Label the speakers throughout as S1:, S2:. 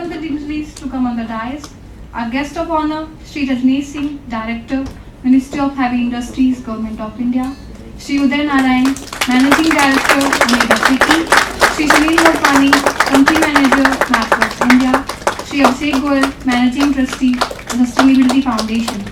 S1: the dignitaries to come on the dais. Our guest of honor, Shri Rajnesh Singh, Director, Ministry of Heavy Industries, Government of India. Shri Uday Narang, Managing Director, Seiki. Shri Sunil Motwani, Country Manager, MathWorks India. Shri Abhishek Goel, Managing Trustee, Sustainability Foundation.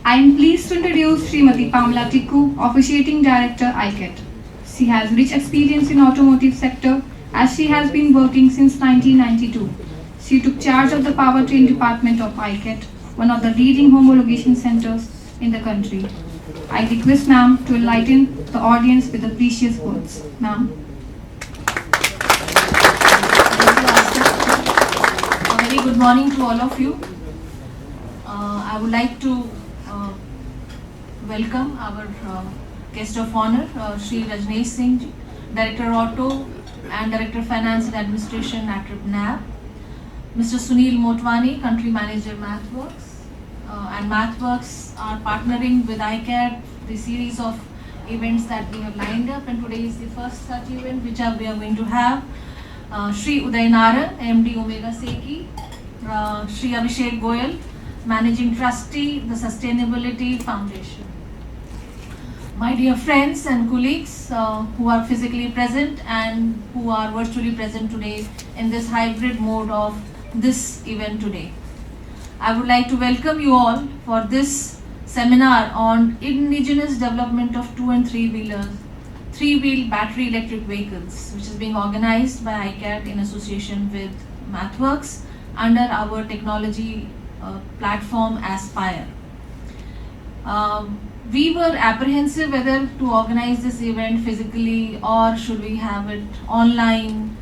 S1: I am pleased to introduce Smt Pamela Tikku, Officiating Director, ICAT. She has rich experience in automotive sector as she has been working since 1992. She took charge of the powertrain department of ICAT, one of the leading homologation centers in the country. I request ma'am to enlighten the audience with the precious words. Ma'am.
S2: A very good morning to all of you. I would like to welcome our guest of honor, Shri Rajnesh Singh, Director Auto and Director Finance and Administration at NAV, Mr. Sunil Motwani, Country Manager MathWorks, and MathWorks are partnering with ICAT the series of events that we have lined up, and today is the first such event which we are going to have. Shri Uday Narang, MD Omega Seiki, Shri Abhishek Goel, Managing Trustee, the Sustainability Foundation. My dear friends and colleagues who are physically present and who are virtually present today in this hybrid mode of this event today. I would like to welcome you all for this seminar on Indigenous Development of 2 and 3-wheelers, 3-wheel battery electric vehicles, which is being organized by ICAT in association with MathWorks under our technology platform Aspire. We were apprehensive whether to organize this event physically or should we have it online,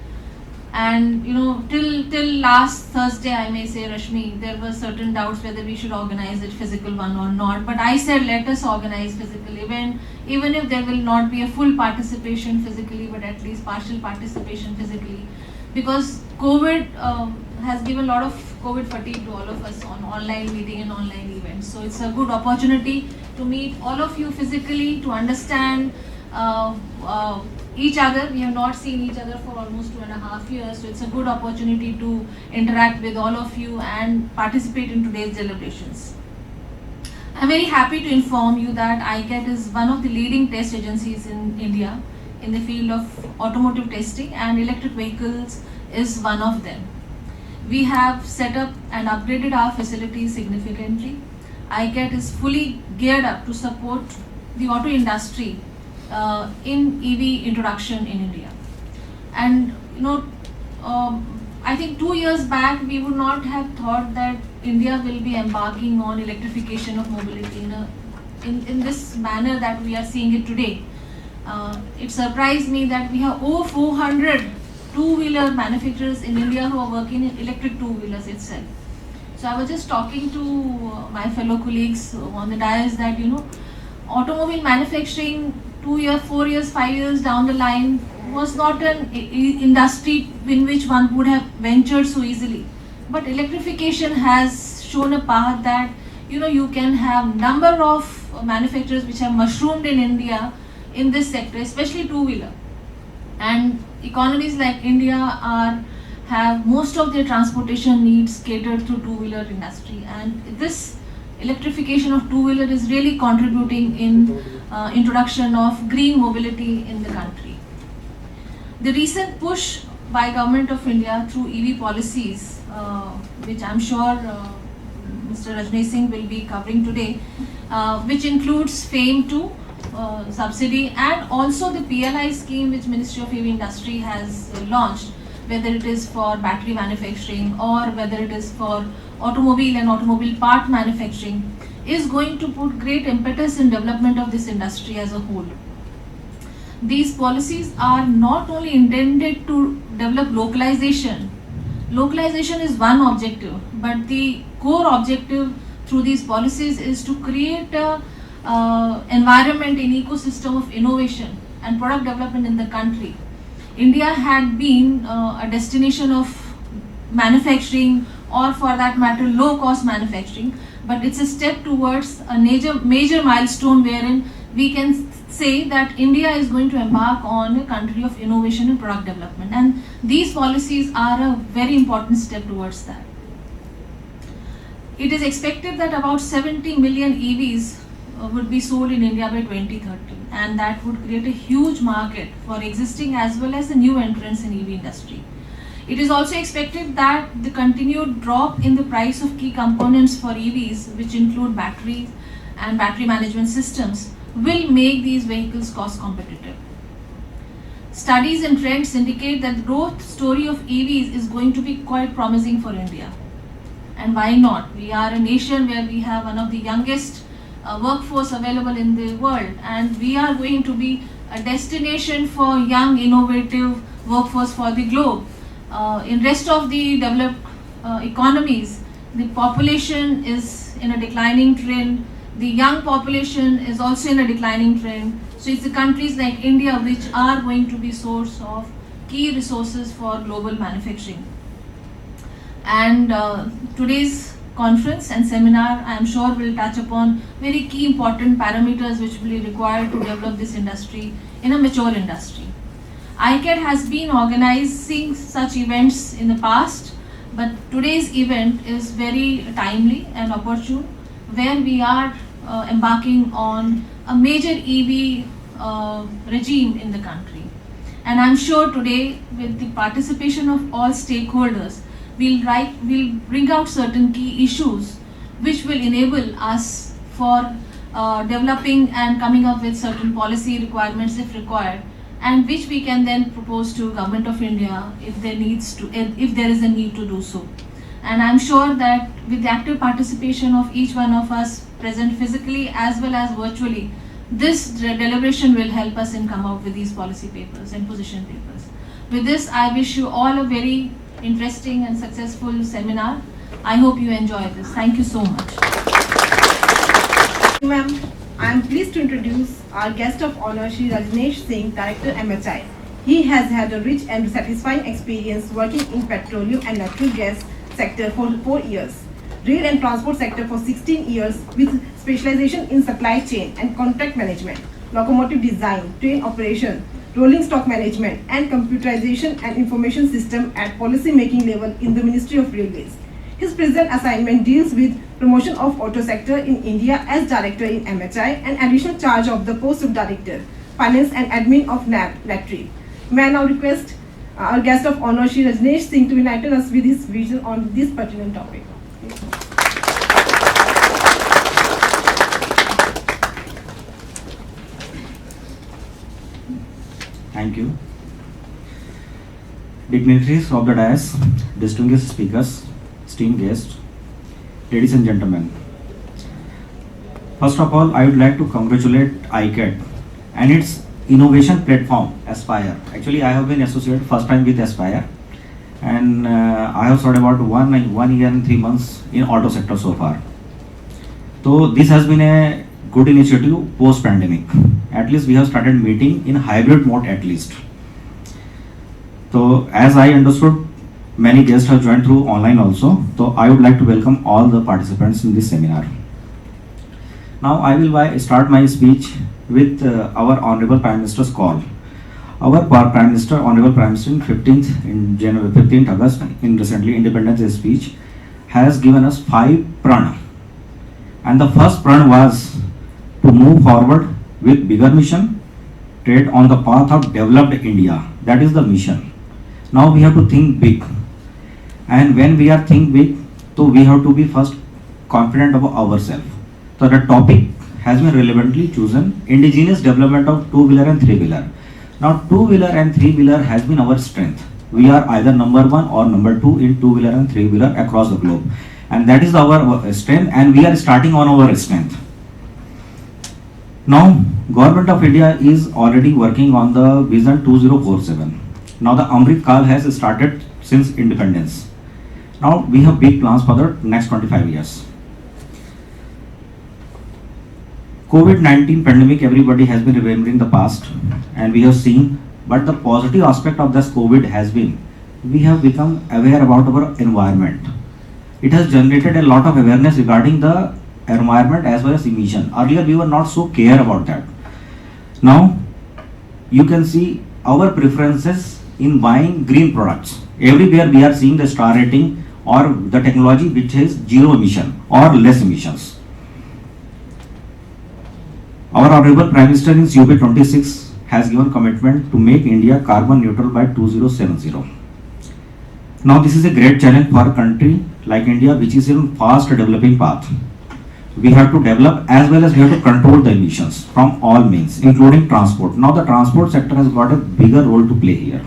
S2: and till last Thursday, I may say, Rashmi, there were certain doubts whether we should organize it physical one or not, but I said let us organize physical event, even if there will not be a full participation physically, but at least partial participation physically, because COVID has given a lot of COVID fatigue to all of us on online meeting and online events. So it's a good opportunity to meet all of you physically, to understand each other. We have not seen each other for almost 2.5 years, so it's a good opportunity to interact with all of you and participate in today's deliberations. I'm very happy to inform you that ICAT is one of the leading test agencies in India in the field of automotive testing, and electric vehicles is one of them. We have set up and upgraded our facilities significantly. ICAT is fully geared up to support the auto industry in EV introduction in India. And I think 2 years back we would not have thought that India will be embarking on electrification of mobility in this manner that we are seeing it today. It surprised me that we have over 400 two-wheeler manufacturers in India who are working in electric two-wheelers itself. So I was just talking to my fellow colleagues on the dais that automobile manufacturing 2 years, 4 years, 5 years down the line was not an industry in which one would have ventured so easily. But electrification has shown a path that you can have number of manufacturers which have mushroomed in India in this sector, especially two-wheeler. And economies like India have most of their transportation needs catered to two-wheeler industry, and this electrification of two-wheeler is really contributing in introduction of green mobility in the country. The recent push by Government of India through EV policies, which I'm sure Mr. Rajnesh Singh will be covering today, which includes FAME 2 subsidy and also the PLI scheme which Ministry of Heavy Industry has launched, whether it is for battery manufacturing or whether it is for automobile and automobile part manufacturing, is going to put great impetus in development of this industry as a whole. These policies are not only intended to develop localization. Localization is one objective, but the core objective through these policies is to create a environment in ecosystem of innovation and product development in the country, India had been a destination of manufacturing, or for that matter low cost manufacturing, but it's a step towards a major milestone wherein we can say that India is going to embark on a country of innovation and product development, and these policies are a very important step towards that. It is expected that about 70 million EVs would be sold in India by 2030, and that would create a huge market for existing as well as the new entrants in EV industry. It is also expected that the continued drop in the price of key components for EVs, which include batteries and battery management systems, will make these vehicles cost competitive. Studies and trends indicate that the growth story of EVs is going to be quite promising for India. And why not? We are a nation where we have one of the youngest workforce available in the world, and we are going to be a destination for young, innovative workforce for the globe. In rest of the developed economies, the population is in a declining trend. The young population is also in a declining trend. So it's the countries like India which are going to be source of key resources for global manufacturing. And today's conference and seminar, I am sure, will touch upon very key important parameters which will be required to develop this industry in a mature industry. ICAT has been organizing such events in the past, but today's event is very timely and opportune, where we are embarking on a major EV regime in the country. And I'm sure today, with the participation of all stakeholders, we'll bring out certain key issues which will enable us for developing and coming up with certain policy requirements if required, and which we can then propose to Government of India if there is a need to do so. And I'm sure that with the active participation of each one of us present physically as well as virtually, this deliberation will help us in come out with these policy papers and position papers. With this, I wish you all a very interesting and successful seminar. I hope you enjoy this. Thank you so much.
S3: Ma'am, I am pleased to introduce our guest of honor, Shri Rajnesh Singh, Director MHI. He has had a rich and satisfying experience working in petroleum and natural gas sector for 4 years, rail and transport sector for 16 years with specialization in supply chain and contract management, locomotive design, train operation, rolling stock management and computerization and information system at policy making level in the Ministry of Railways. His present assignment deals with promotion of auto sector in India as director in MHI and additional charge of the post of director, finance and admin of NAB, Latri. May I now request our guest of honor, Shri Rajnesh Singh, to enlighten us with his vision on this pertinent topic.
S4: Thank you. Dignitaries of the dais, distinguished speakers, esteemed guests, ladies and gentlemen. First of all, I would like to congratulate ICAT and its innovation platform, Aspire. Actually, I have been associated first time with Aspire, and I have served about 1 year and 3 months in auto sector so far. So this has been a good initiative post-pandemic. At least we have started meeting in hybrid mode at least. So as I understood, many guests have joined through online also. So I would like to welcome all the participants in this seminar. Now I will start my speech with our Honorable Prime Minister's call. Our Prime Minister, Honorable Prime Minister, in 15th August, in recently Independence Day speech, has given us 5 pran. And the first pran was to move forward with bigger mission, tread on the path of developed India. That is the mission. Now we have to think big. And when we are think big, so we have to be first confident about ourselves. So the topic has been relevantly chosen, indigenous development of two-wheeler and three-wheeler. Now two-wheeler and three-wheeler has been our strength. We are either number 1 or number 2 in two-wheeler and three-wheeler across the globe. And that is our strength, and we are starting on our strength. Now, Government of India is already working on the Vision 2047. Now the Amrit Kal has started since independence. Now we have big plans for the next 25 years. COVID-19 pandemic, everybody has been remembering the past and we have seen, but the positive aspect of this COVID has been, we have become aware about our environment. It has generated a lot of awareness regarding the environment as well as emission. Earlier we were not so care about that. Now you can see our preferences in buying green products. Everywhere we are seeing the star rating or the technology which has zero emission or less emissions. Our Honorable Prime Minister in COP 26 has given commitment to make India carbon neutral by 2070. Now this is a great challenge for a country like India which is in fast developing path. We have to develop as well as we have to control the emissions from all means, including transport. Now the transport sector has got a bigger role to play here.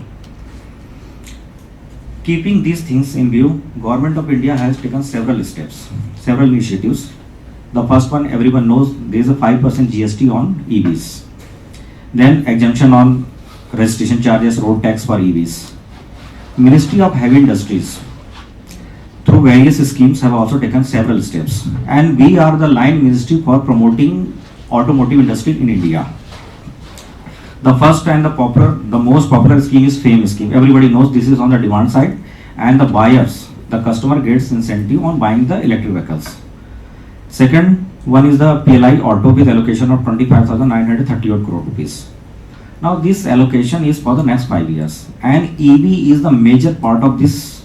S4: Keeping these things in view, Government of India has taken several steps, several initiatives. The first one, everyone knows, there is a 5% GST on EVs. Then exemption on registration charges, road tax for EVs. Ministry of Heavy Industries, through various schemes, have also taken several steps. And we are the line ministry for promoting automotive industry in India. The first and the most popular scheme is FAME scheme. Everybody knows this is on the demand side, and the buyers, the customer gets incentive on buying the electric vehicles. Second one is the PLI auto with allocation of 25,938 crore rupees. Now this allocation is for the next 5 years, and EV is the major part of this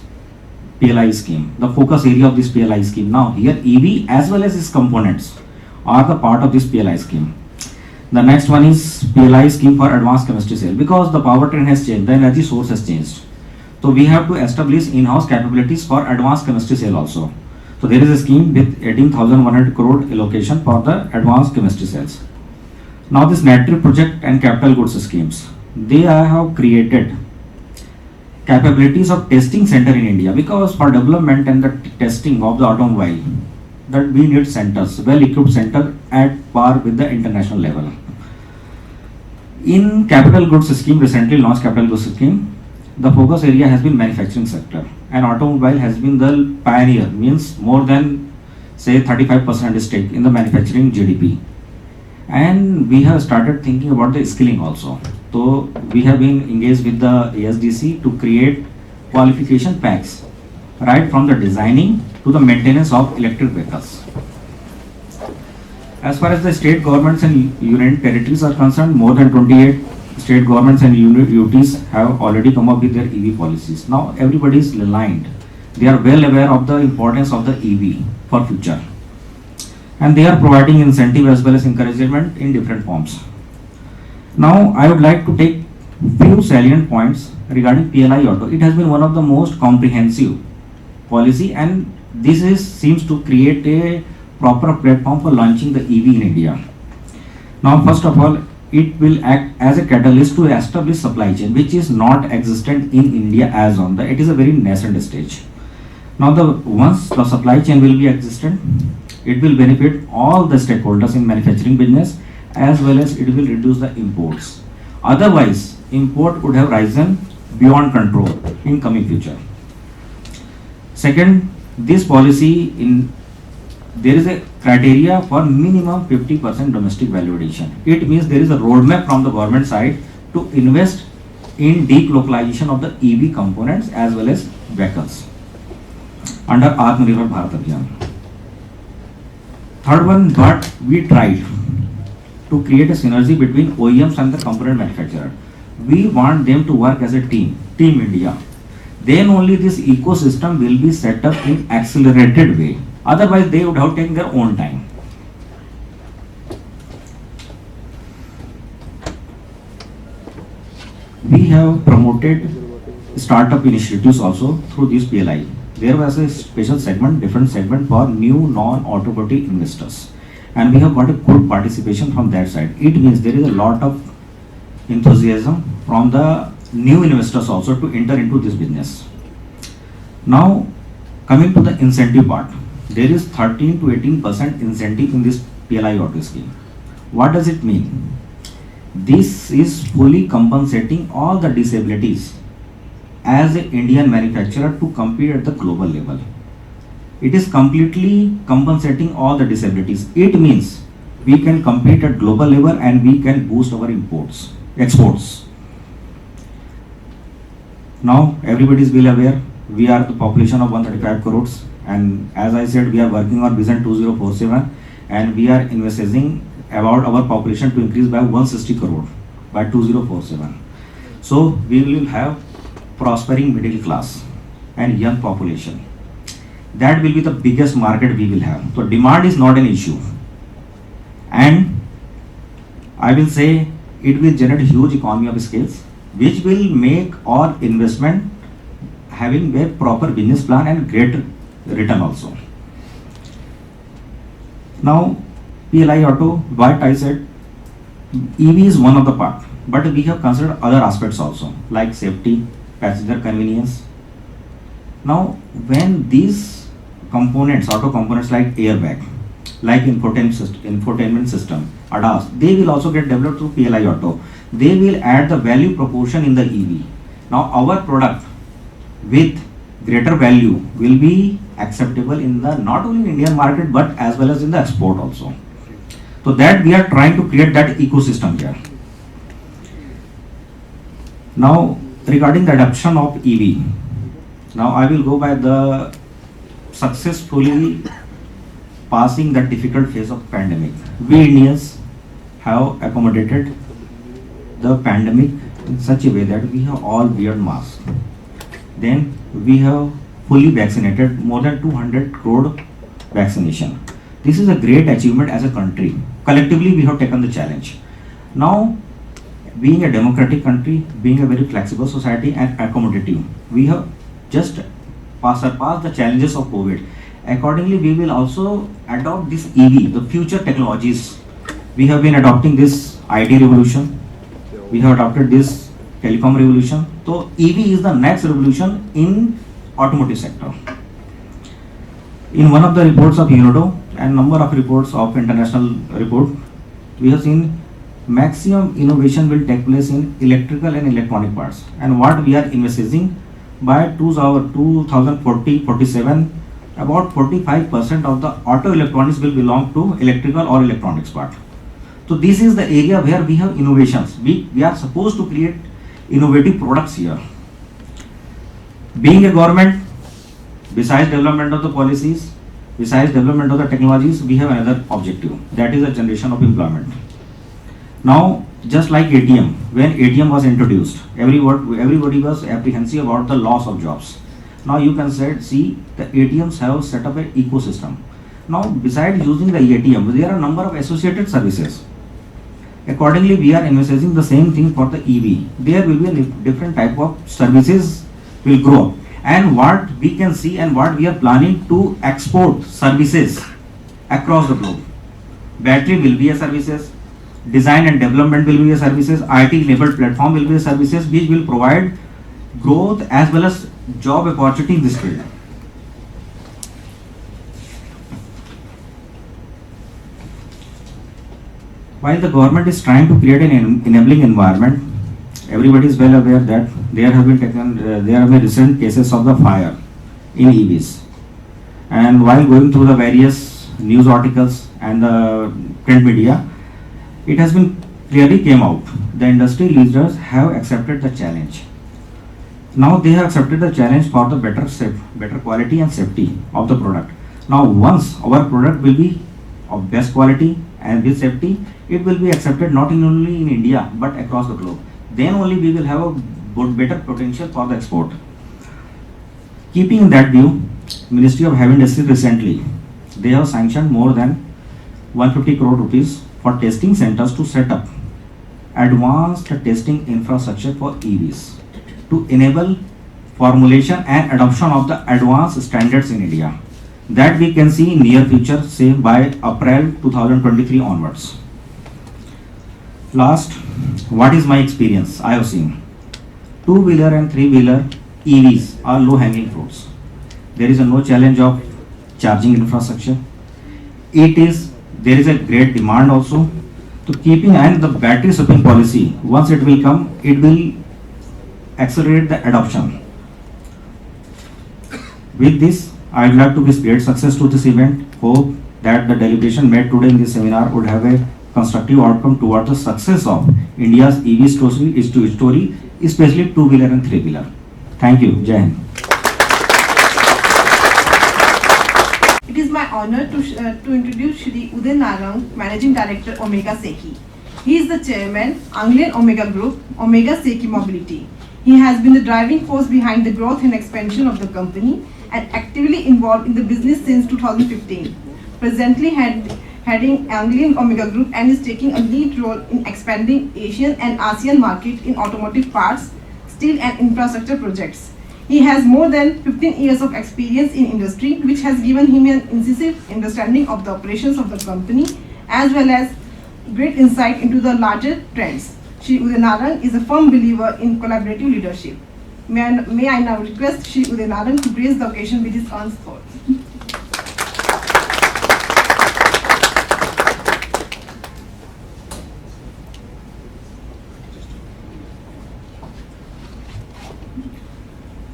S4: PLI scheme, the focus area of this PLI scheme. Now here EV as well as its components are the part of this PLI scheme. The next one is PLI scheme for advanced chemistry cell, because the powertrain has changed, the energy source has changed. So we have to establish in-house capabilities for advanced chemistry cell also. So there is a scheme with 18,100 crore allocation for the advanced chemistry cells. Now this NATRI project and capital goods schemes, they have created capabilities of testing center in India, because for development and the testing of the automobile, that we need centers, well equipped center at par with the international level. In capital goods scheme, recently launched capital goods scheme, the focus area has been manufacturing sector, and automobile has been the pioneer, means more than say 35% stake in the manufacturing GDP. And we have started thinking about the skilling also. So we have been engaged with the ASDC to create qualification packs, right from the designing to the maintenance of electric vehicles. As far as the state governments and union territories are concerned, more than 28 state governments and UTs have already come up with their EV policies. Now everybody is aligned. They are well aware of the importance of the EV for future. And they are providing incentive as well as encouragement in different forms. Now I would like to take few salient points regarding PLI auto. It has been one of the most comprehensive policy, and this seems to create a proper platform for launching the EV in India. Now first of all, it will act as a catalyst to establish supply chain which is not existent in India as on it is a very nascent stage. Now once the supply chain will be existent, it will benefit all the stakeholders in manufacturing business, as well as it will reduce the imports. Otherwise, import would have risen beyond control in coming future. Second, this policy there is a criteria for minimum 50% domestic value addition. It means there is a roadmap from the government side to invest in deep localization of the EV components as well as vehicles under Atmanirbhar Bharat Abhiyan. Third one, but we tried to create a synergy between OEMs and the component manufacturer. We want them to work as a team India. Then only this ecosystem will be set up in accelerated way. Otherwise, they would have taken their own time. We have promoted startup initiatives also through this PLI. There was a special segment, different segment for new non-automotive investors, and we have got a good participation from that side. It means there is a lot of enthusiasm from the new investors also to enter into this business. Now, coming to the incentive part, there is 13 to 18% incentive in this PLI auto scheme. What does it mean? This is fully compensating all the disabilities as an Indian manufacturer to compete at the global level. It is completely compensating all the disabilities. It means we can compete at global level and we can boost our exports. Now everybody is well aware, we are the population of 135 crores, and as I said, we are working on Vision 2047, and we are envisaging about our population to increase by 160 crore by 2047. So we will have prospering middle class and young population. That will be the biggest market we will have. So demand is not an issue, and I will say it will generate huge economy of scales, which will make all investment having a proper business plan and great return also. Now PLI auto, what I said, EV is one of the part, but we have considered other aspects also, like safety, passenger convenience. Now when these components, auto components like airbag, like infotainment system, ADAS, they will also get developed through PLI auto. They will add the value proportion in the EV. Now our product with greater value will be acceptable in the not only in Indian market but as well as in the export also. So that we are trying to create that ecosystem here. Now regarding the adoption of EV, now I will go by the successfully passing the difficult phase of pandemic. We Indians have accommodated the pandemic in such a way that we have all wear masks. Then we have fully vaccinated more than 200 crore vaccination. This is a great achievement as a country. Collectively we have taken the challenge. Now being a democratic country, being a very flexible society and accommodative, we have just surpassed the challenges of COVID. Accordingly, we will also adopt this EV, the future technologies. We have been adopting this IT revolution. We have adopted this telecom revolution. So EV is the next revolution in automotive sector. In one of the reports of UNODO and number of reports of international report, we have seen maximum innovation will take place in electrical and electronic parts. And what we are envisaging by 2040-47, about 45% of the auto electronics will belong to electrical or electronics part. So this is the area where we have innovations. We are supposed to create innovative products here. Being a government, besides development of the policies, besides development of the technologies, we have another objective, that is the generation of employment. Now, just like ATM, when ATM was introduced, everybody was apprehensive about the loss of jobs. Now you can see the ATMs have set up an ecosystem. Now, besides using the ATM, there are a number of associated services. Accordingly, we are envisaging the same thing for the EV. There will be a different type of services will grow up. And what we can see and what we are planning to export services across the globe. Battery will be a services, design and development will be a services, IT enabled platform will be a services which will provide growth as well as job opportunity in this field. While the government is trying to create an enabling environment, everybody is well aware that there have been recent cases of the fire in EVs. And while going through the various news articles and the print media, it has been clearly came out. The industry leaders have accepted the challenge. Now they have accepted the challenge for the better quality and safety of the product. Now once our product will be of best quality and with safety, it will be accepted not only in India but across the globe. Then only we will have a better potential for the export. Keeping in that view, Ministry of Heavy Industry recently, they have sanctioned more than 150 crore rupees for testing centers to set up advanced testing infrastructure for EVs to enable formulation and adoption of the advanced standards in India. That we can see in near future, say by April 2023 onwards. Last, what is my experience? I have seen two-wheeler and three-wheeler EVs are low-hanging fruits. There is no challenge of charging infrastructure. There is a great demand also. To keeping and the battery swapping policy, once it will come, it will accelerate the adoption. With this, I would like to wish great success to this event. Hope that the deliberation made today in this seminar would have a constructive outcome towards the success of India's EV story, especially two-wheeler and three-wheeler. Thank you. Jai Hind.
S3: It is my honor to introduce Shri Uday Narang, Managing Director, Omega Seiki. He is the Chairman, Anglian Omega Group, Omega Seiki Mobility. He has been the driving force behind the growth and expansion of the company and actively involved in the business since 2015. Presently heading Anglian Omega Group and is taking a lead role in expanding Asian and ASEAN market in automotive parts, steel and infrastructure projects. He has more than 15 years of experience in industry, which has given him an incisive understanding of the operations of the company, as well as great insight into the larger trends. Shri Uday Narang is a firm believer in collaborative leadership. May I now request Shri Uday Narang to grace the occasion with his earnest thoughts.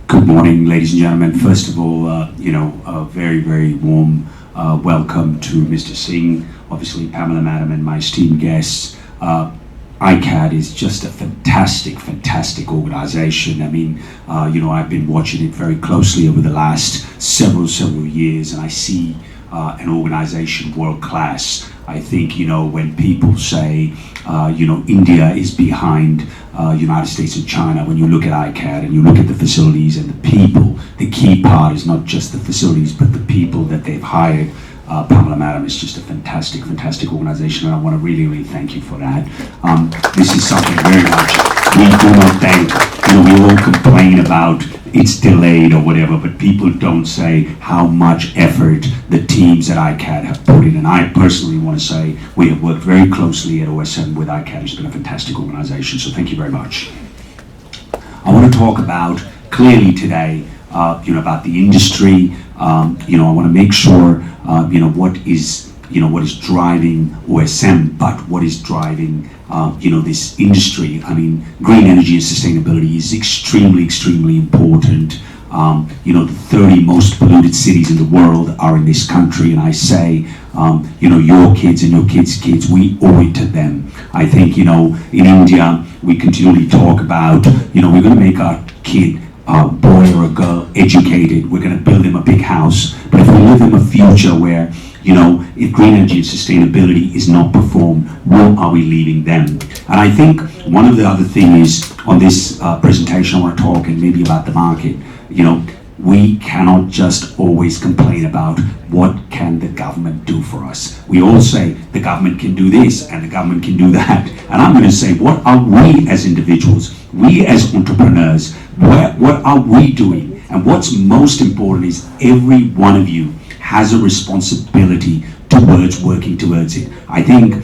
S5: Good morning, ladies and gentlemen. First of all, a very, very warm welcome to Mr. Singh, obviously Pamela Madam and my esteemed guests. ICAT is just a fantastic organization. I mean, I've been watching it very closely over the last several years, and I see an organization world class. I think, when people say, India is behind United States and China, when you look at ICAT and you look at the facilities and the people, the key part is not just the facilities, but the people that they've hired. Pamela Madam is just a fantastic organization, and I want to really thank you for that. This is something very much we do not thank. We all complain about it's delayed or whatever, but people don't say how much effort the teams at ICAT have put in. And I personally want to say we have worked very closely at OSM with ICAT. It's been a fantastic organization, so thank you very much. I want to talk about clearly today, about the industry. I want to make sure, what is driving OSM, but what is driving, this industry. I mean, green energy and sustainability is extremely important. The 30 most polluted cities in the world are in this country, and I say, your kids and your kids' kids, we owe it to them. I think, in India, we continually talk about, we're going to make our kid a boy or a girl educated, we're going to build them a big house, but if we live in a future where, if green energy and sustainability is not performed, what are we leaving them? And I think one of the other things on this presentation I want to talk and maybe about the market, we cannot just always complain about what can the government do for us. We all say the government can do this and the government can do that. And I'm going to say, what are we as individuals, we as entrepreneurs, what are we doing? And what's most important is every one of you has a responsibility towards working towards it. I think,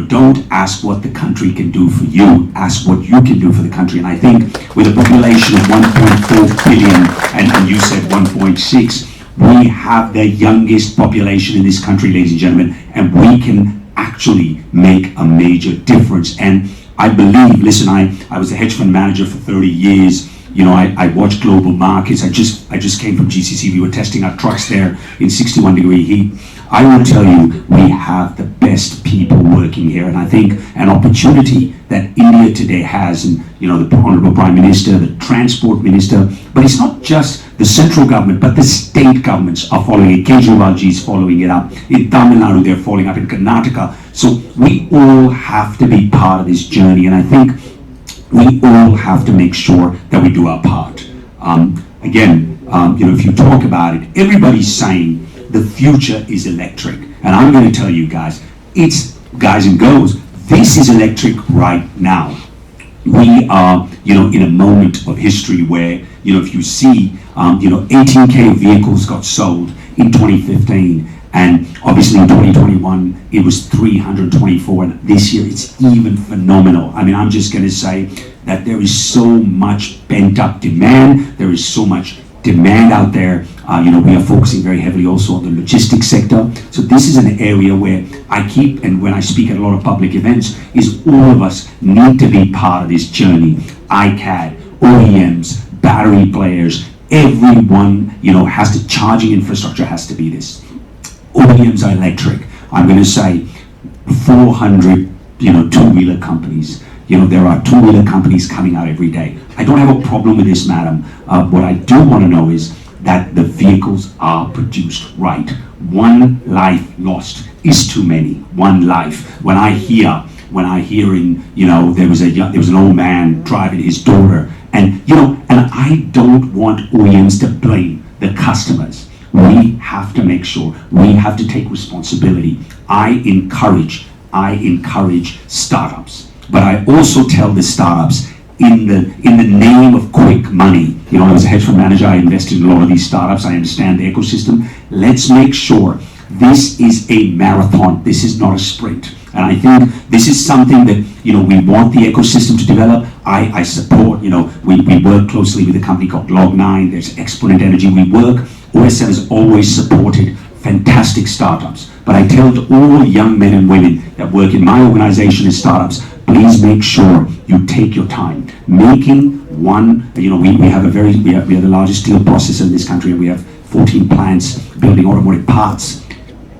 S5: don't ask what the country can do for you, ask what you can do for the country. And I think with a population of 1.4 billion, and you said 1.6, we have the youngest population in this country, ladies and gentlemen, and we can actually make a major difference. And I believe, listen, I was a hedge fund manager for 30 years. I watched global markets. I just came from GCC. We were testing our trucks there in 61 degree heat. I will tell you, we have the best people working here, and I think an opportunity that India today has, and the Honorable Prime Minister, the Transport Minister, but it's not just the central government, but the state governments are following it. Kejriwal ji is following it up. In Tamil Nadu, they're following up. In Karnataka. So we all have to be part of this journey, and I think we all have to make sure that we do our part. If you talk about it, everybody's saying the future is electric. And I'm going to tell you guys, guys and girls, this is electric right now. We are, in a moment of history where, if you see, 18K vehicles got sold in 2015. And obviously in 2021, it was 324, and this year it's even phenomenal. I mean, I'm just going to say that there is so much pent up demand. There is so much demand out there. We are focusing very heavily also on the logistics sector. So this is an area where I keep, and when I speak at a lot of public events, is all of us need to be part of this journey. ICAT, OEMs, battery players, everyone, has to, charging infrastructure has to be this. OEMs are electric. I'm going to say 400, two-wheeler companies. There are two-wheeler companies coming out every day. I don't have a problem with this, madam. What I do want to know is that the vehicles are produced right. One life lost is too many. One life. When I hear there was an old man driving his daughter, and I don't want OEMs to blame the customers. We have to make sure, we have to take responsibility. I encourage startups, but I also tell the startups, in the name of quick money, as a hedge fund manager, I invested in a lot of these startups. I understand the ecosystem. Let's make sure this is a marathon. This is not a sprint. And I think this is something that, we want the ecosystem to develop. I support, we work closely with a company called Log9. There's Exponent Energy. OSM has always supported fantastic startups. But I tell all young men and women that work in my organization as startups, please make sure you take your time. Making one, we are the largest steel processor in this country, and we have 14 plants building automotive parts.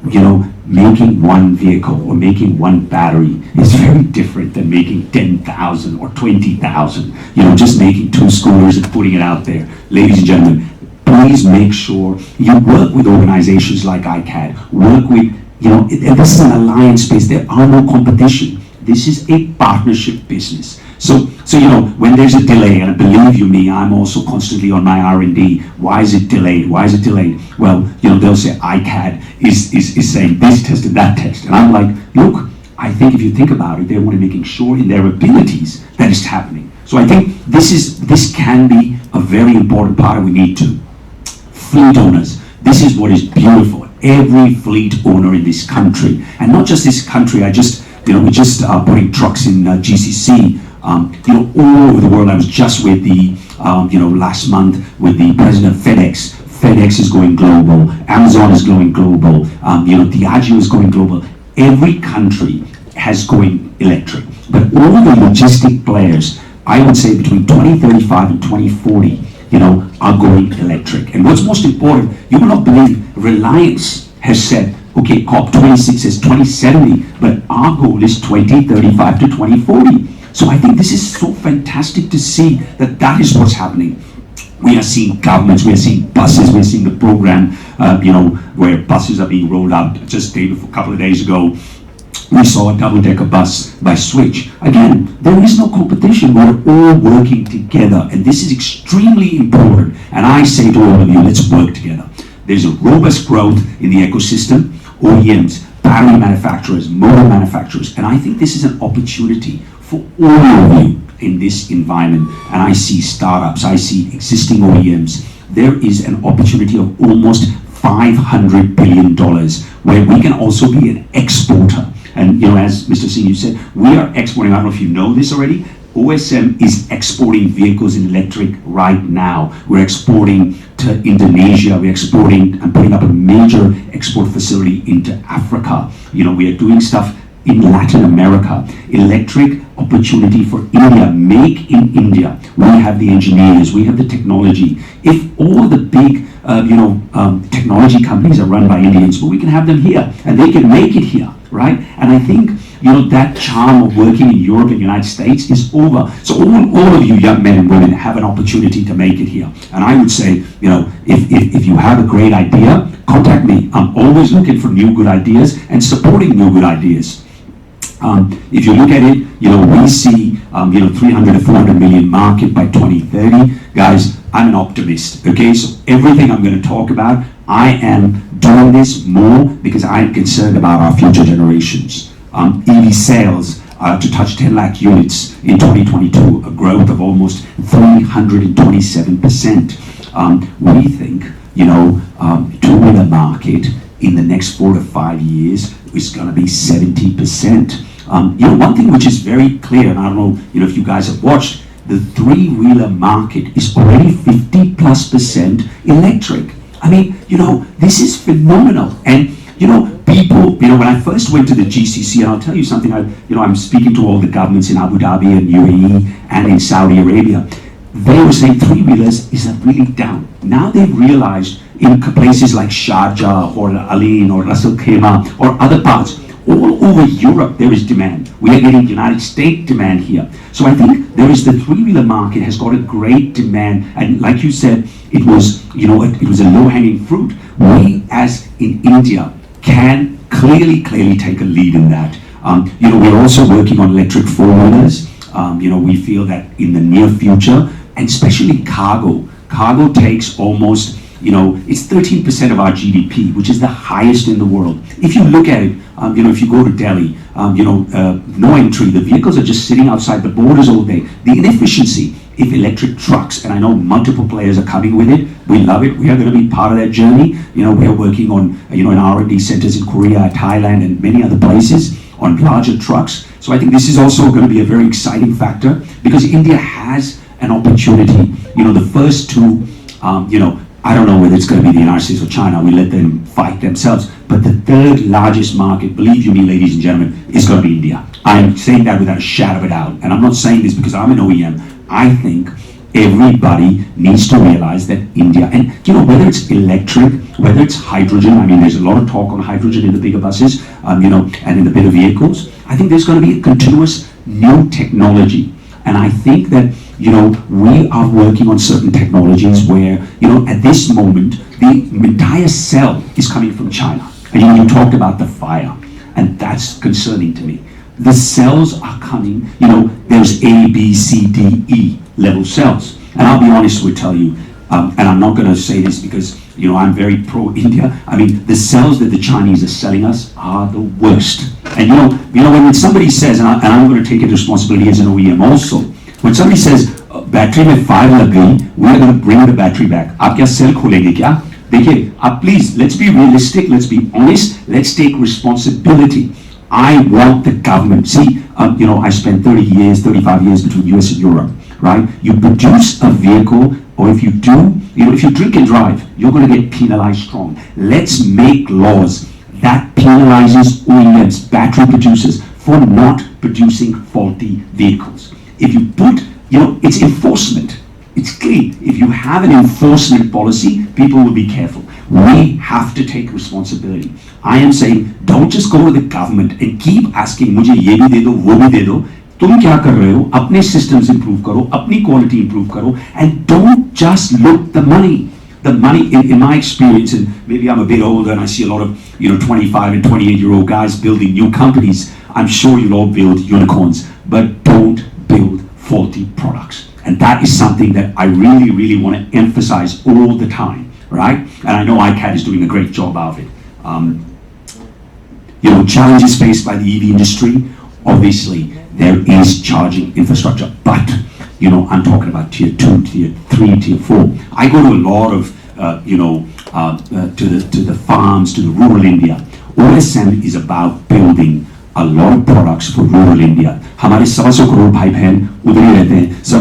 S5: Making one vehicle or making one battery is very different than making 10,000 or 20,000. Just making two scooters and putting it out there. Ladies and gentlemen, please make sure you work with organizations like ICAT. Work with, and this is an alliance space. There are no competition. This is a partnership business. So when there's a delay, and believe you me, I'm also constantly on my R&D. Why is it delayed? Well, they'll say ICAT is saying this test and that test. And I'm like, look, I think if you think about it, they want to making sure in their abilities that it's happening. So I think this can be a very important part, and we need to. Fleet owners, this is what is beautiful. Every fleet owner in this country, and not just this country, we just putting trucks in GCC, all over the world. I was just with last month with the president of FedEx. FedEx is going global. Amazon is going global. Diageo is going global. Every country has going electric. But all the logistic players, I would say between 2035 and 2040, are going electric. And what's most important, you will not believe, Reliance has said, okay, COP26 says 2070, but our goal is 2035 to 2040. So I think this is so fantastic to see that is what's happening. We are seeing governments, we are seeing buses, we are seeing the program, where buses are being rolled out. Just a couple of days ago, we saw a double-decker bus by Switch. Again, there is no competition. We're all working together, and this is extremely important. And I say to all of you, let's work together. There's a robust growth in the ecosystem, OEMs, battery manufacturers, motor manufacturers, and I think this is an opportunity for all of you in this environment. And I see startups, I see existing OEMs. There is an opportunity of almost $500 billion where we can also be an exporter. And as Mr. Singh, you said, we are exporting. I don't know if you know this already. OSM is exporting vehicles in electric right now. We're exporting to Indonesia. We're exporting and putting up a major export facility into Africa. We are doing stuff in Latin America. Electric opportunity for India. Make in India. We have the engineers. We have the technology. If all the big technology companies are run by Indians, but we can have them here and they can make it here, right? And I think that charm of working in Europe and the United States is over. So all of you young men and women have an opportunity to make it here. And I would say, if you have a great idea, contact me. I'm always looking for new good ideas and supporting new good ideas. If you look at it, we see 300 to 400 million market by 2030. Guys, I'm an optimist, okay? So everything I'm going to talk about, I am doing this more because I'm concerned about our future generations. EV sales to touch 10 lakh units in 2022, a growth of almost 327%. We think, two-wheeler market in the next 4 to 5 years is going to be 70%. One thing which is very clear, and I don't know, if you guys have watched, the three-wheeler market is already 50+% electric. I mean, this is phenomenal. And, people, when I first went to the GCC, and I'll tell you something, I'm speaking to all the governments in Abu Dhabi and UAE and in Saudi Arabia. They were saying three-wheelers is really down. Now they've realized in places like Sharjah or Ain or Ras Al Khaimah or other parts. All over Europe there is demand. We are getting United States demand here. So I think there is the three-wheeler market has got a great demand, and like you said, it was, it was a low-hanging fruit. We as in India can clearly take a lead in that. We're also working on electric four-wheelers. We feel that in the near future, and especially cargo takes almost, it's 13% of our GDP, which is the highest in the world. If you look at it, if you go to Delhi, no entry, the vehicles are just sitting outside the borders all day. The inefficiency, if electric trucks, and I know multiple players are coming with it, we love it, we are going to be part of that journey. We are working on, in R&D centers in Korea, Thailand, and many other places on larger trucks. So I think this is also going to be a very exciting factor, because India has an opportunity. The first two, I don't know whether it's going to be the United States or China, we let them fight themselves, but the third largest market, believe you me, ladies and gentlemen, is going to be India. I'm saying that without a shadow of a doubt, and I'm not saying this because I'm an OEM. I think everybody needs to realize that India, and whether it's electric, whether it's hydrogen, I mean, there's a lot of talk on hydrogen in the bigger buses, and in the bigger vehicles. I think there's going to be a continuous new technology, and I think that we are working on certain technologies where, at this moment, the entire cell is coming from China. And you talked about the fire, and that's concerning to me. The cells are coming, there's A, B, C, D, E level cells. And I'll be honest with you, and I'm not going to say this because, I'm very pro-India. I mean, the cells that the Chinese are selling us are the worst. And when somebody says, and I'm going to take it responsibility as an OEM also, when somebody says, battery में fire लग गई, we are going to bring the battery back. आप क्या cell खोलेंगे क्या? देखिए, please, let's be realistic, let's be honest, let's take responsibility. I want the government. See, I spent 35 years between US and Europe, right? You produce a vehicle, or if you do, if you drink and drive, you're going to get penalized strong. Let's make laws that penalizes OEMs, battery producers, for not producing faulty vehicles. If you put, it's enforcement. It's clean. If you have an enforcement policy, people will be careful. We have to take responsibility. I am saying, don't just go to the government and keep asking, मुझे ये भी दे दो, वो भी दे दो. तुम क्या कर रहे हो? अपने systems improve करो, अपनी quality improve करो, and don't just look the money. The money, in my experience, and maybe I'm a bit older and I see a lot of 25 and 28-year-old guys building new companies. I'm sure you'll all build unicorns, but don't build faulty products. And that is something that I really want to emphasize all the time, right? And I know ICAT is doing a great job of it. Challenges faced by the EV industry, obviously there is charging infrastructure, but I'm talking about tier 2, tier 3, tier 4. I go to a lot of, to the farms, to the rural India. OSM is about building a lot of products for rural India. हमारे 125 करोड़ भाई बहन उधर ही रहते हैं. Sir,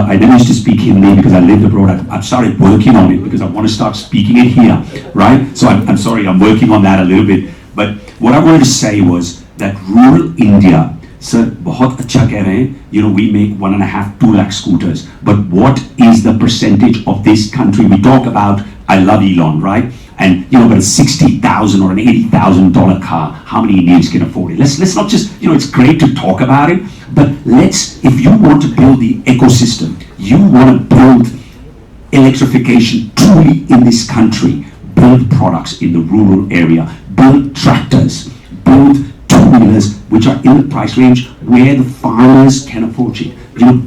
S5: I never used to speak Hindi because I lived abroad. I've started working on it because I want to start speaking it here, right? So I'm sorry, I'm working on that a little bit. But what I wanted to say was that rural India, sir, बहुत अच्छा कह रहे हैं. We make 1.5-2 lakh scooters. But what is the percentage of this country? We talk about, I love Elon, right? And but a $60,000 or an $80,000 car, how many Indians can afford it? Let's not just, it's great to talk about it, but if you want to build the ecosystem, you want to build electrification truly in this country, build products in the rural area, build tractors, build two-wheelers which are in the price range where the farmers can afford it.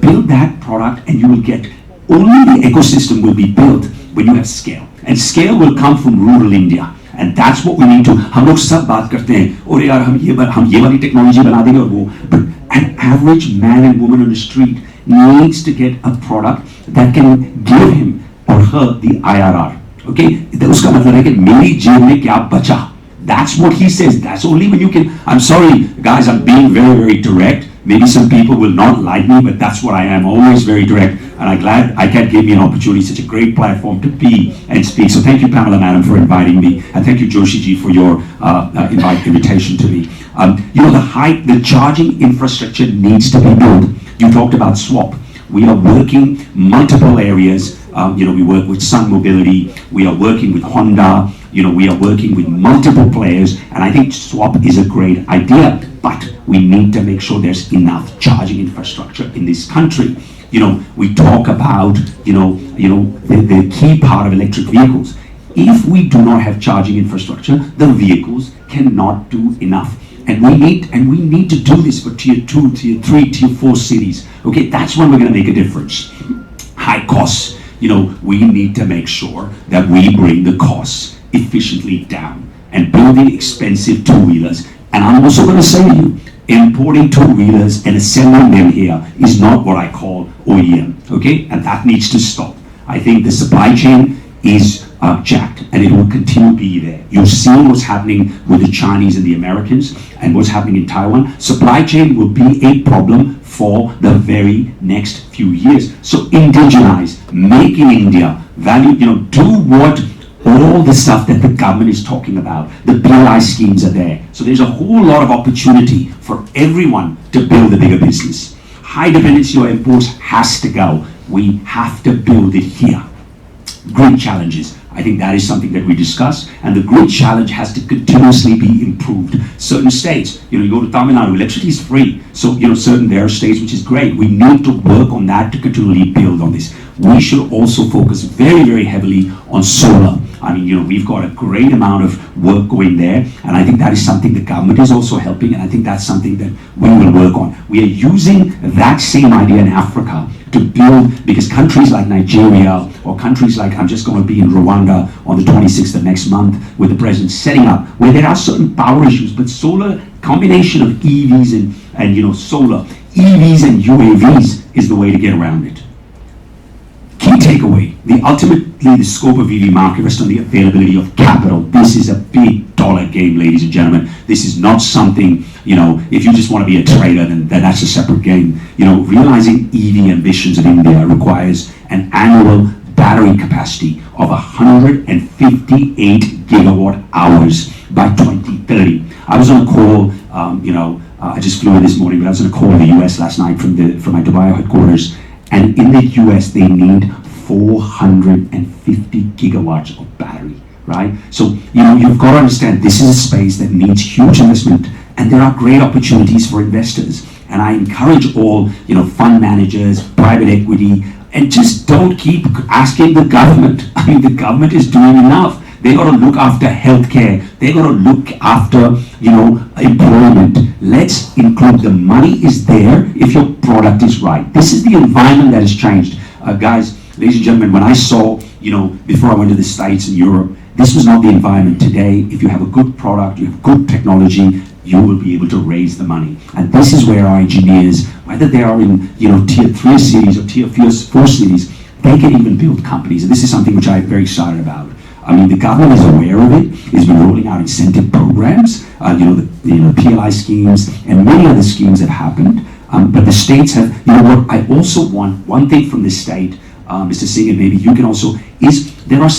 S5: Build that product and you will get, only the ecosystem will be built when you have scale. And scale will come from rural India. And that's what we need to, हम लोग सब बात करते हैं, और यार हम ये वाली technology बना देंगे और वो, but an average man and woman on the street needs to get a product that can give him or her the IRR. Okay? उसका मतलब है कि मेरी जेब में क्या बचा. That's what he says. That's only when you can. I'm sorry, guys, I'm being very direct. Maybe some people will not like me, but that's what I am, always very direct. And I'm glad ICAT gave me an opportunity, such a great platform to be and speak. So thank you, Pamela, madam, for inviting me. And thank you, Joshi ji, for your invitation to me. The charging infrastructure needs to be built. You talked about swap. We are working multiple areas. We work with Sun Mobility. We are working with Honda. We are working with multiple players, and I think swap is a great idea, but we need to make sure there's enough charging infrastructure in this country. We talk about, the key part of electric vehicles. If we do not have charging infrastructure, the vehicles cannot do enough. And we need to do this for tier 2, tier 3, tier 4 cities. Okay, that's when we're going to make a difference. High costs, we need to make sure that we bring the costs efficiently down. And building expensive two-wheelers, and I'm also going to say to you, importing two-wheelers and assembling them here is not what I call OEM, okay? And that needs to stop. I think the supply chain is jacked, and it will continue to be there. You're seeing what's happening with the Chinese and the Americans and what's happening in Taiwan. Supply chain will be a problem for the very next few years. So indigenize, make in India, value, do what all the stuff that the government is talking about. The BLI schemes are there. So there's a whole lot of opportunity for everyone to build a bigger business. High dependency on imports has to go. We have to build it here. Grid challenges. I think that is something that we discuss, and the grid challenge has to continuously be improved. Certain states, you go to Tamil Nadu, electricity is free. So, there are states which is great. We need to work on that to continually build on this. We should also focus very, very heavily on solar. We've got a great amount of work going there, and I think that is something the government is also helping, and I think that's something that we will work on. We are using that same idea in Africa to build, because countries like Nigeria, or countries like, I'm just going to be in Rwanda on the 26th of next month with the president, setting up where there are certain power issues, but solar, combination of EVs and solar, EVs and UAVs is the way to get around it. Key takeaway, ultimately the scope of EV market rests on the availability of capital. This is a big dollar game, ladies and gentlemen. This is not something, if you just want to be a trader, then that's a separate game. Realizing EV ambitions in India requires an annual battery capacity of 158 gigawatt hours by 2030. I was on a call, I just flew in this morning, but I was on a call in the US last night from my Dubai headquarters. And in the US, they need 450 gigawatts of battery, right? So, you've got to understand this is a space that needs huge investment, and there are great opportunities for investors. And I encourage all, fund managers, private equity, and just don't keep asking the government. The government is doing enough. They got to look after healthcare. They got to look after, employment. Let's include the money is there if your product is right. This is the environment that has changed. Guys, ladies and gentlemen, when I saw, before I went to the States and Europe, this was not the environment. Today, if you have a good product, you have good technology, you will be able to raise the money. And this is where our engineers, whether they are in, tier 3 cities or tier 4 cities, they can even build companies. And this is something which I'm very excited about. The government is aware of it. It's been rolling out incentive programs, the PLI schemes, and many other schemes have happened. But the states have, I also want, one thing from the state, Mr. Singh, and maybe you can also, is there are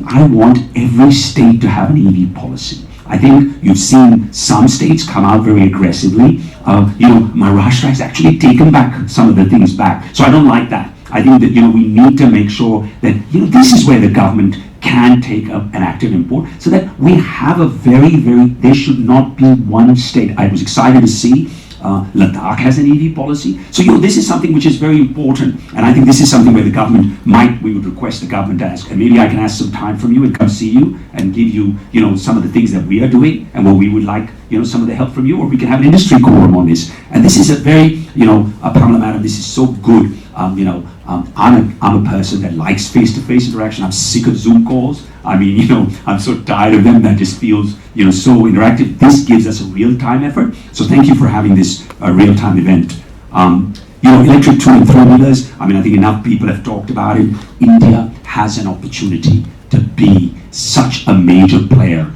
S5: I want every state to have an EV policy. I think you've seen some states come out very aggressively. Maharashtra has actually taken back some of the things back. So I don't like that. I think that, we need to make sure that, this is where the government can take up an active import, so that we have a there should not be one state. I was excited to see Ladakh has an EV policy. So, this is something which is very important. And I think this is something where the government we would request the government to ask. And maybe I can ask some time from you and come see you and give you, some of the things that we are doing and what we would like, some of the help from you, or we can have an industry quorum on this. And this is a very, Pamela Madam, this is so good. I'm a person that likes face-to-face interaction. I'm sick of Zoom calls. I'm so tired of them. That just feels, so interactive. This gives us a real-time effort. So thank you for having this real-time event. Electric 2 and 3-wheelers. I think enough people have talked about it. India has an opportunity to be such a major player.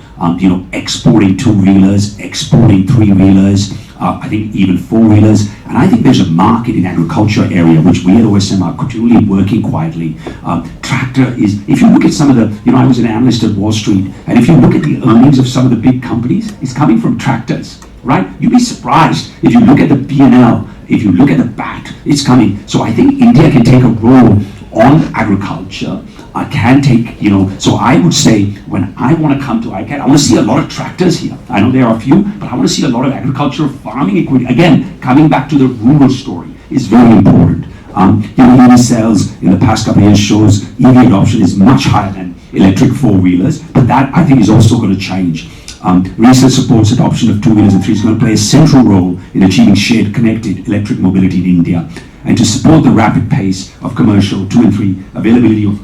S5: Exporting 2-wheelers, exporting 3-wheelers. I think even 4-wheelers, and I think there's a market in agriculture area which we at OSM are continually working quietly. Tractor is, if you look at some of the, I was an analyst at Wall Street, and if you look at the earnings of some of the big companies, it's coming from tractors, right? You'd be surprised if you look at the P&L, if you look at the PAT, it's coming. So I think India can take a role on agriculture can take, so I would say when I want to come to ICAT, I want to see a lot of tractors here. I know there are a few, but I want to see a lot of agricultural farming equipment. Again, coming back to the rural story is very important. EV sales in the past couple of years shows EV adoption is much higher than electric four-wheelers, but that I think is also going to change. Research supports adoption of two-wheelers and three-wheelers going to play a central role in achieving shared connected electric mobility in India, and to support the rapid pace of commercial 2 and 3 availability of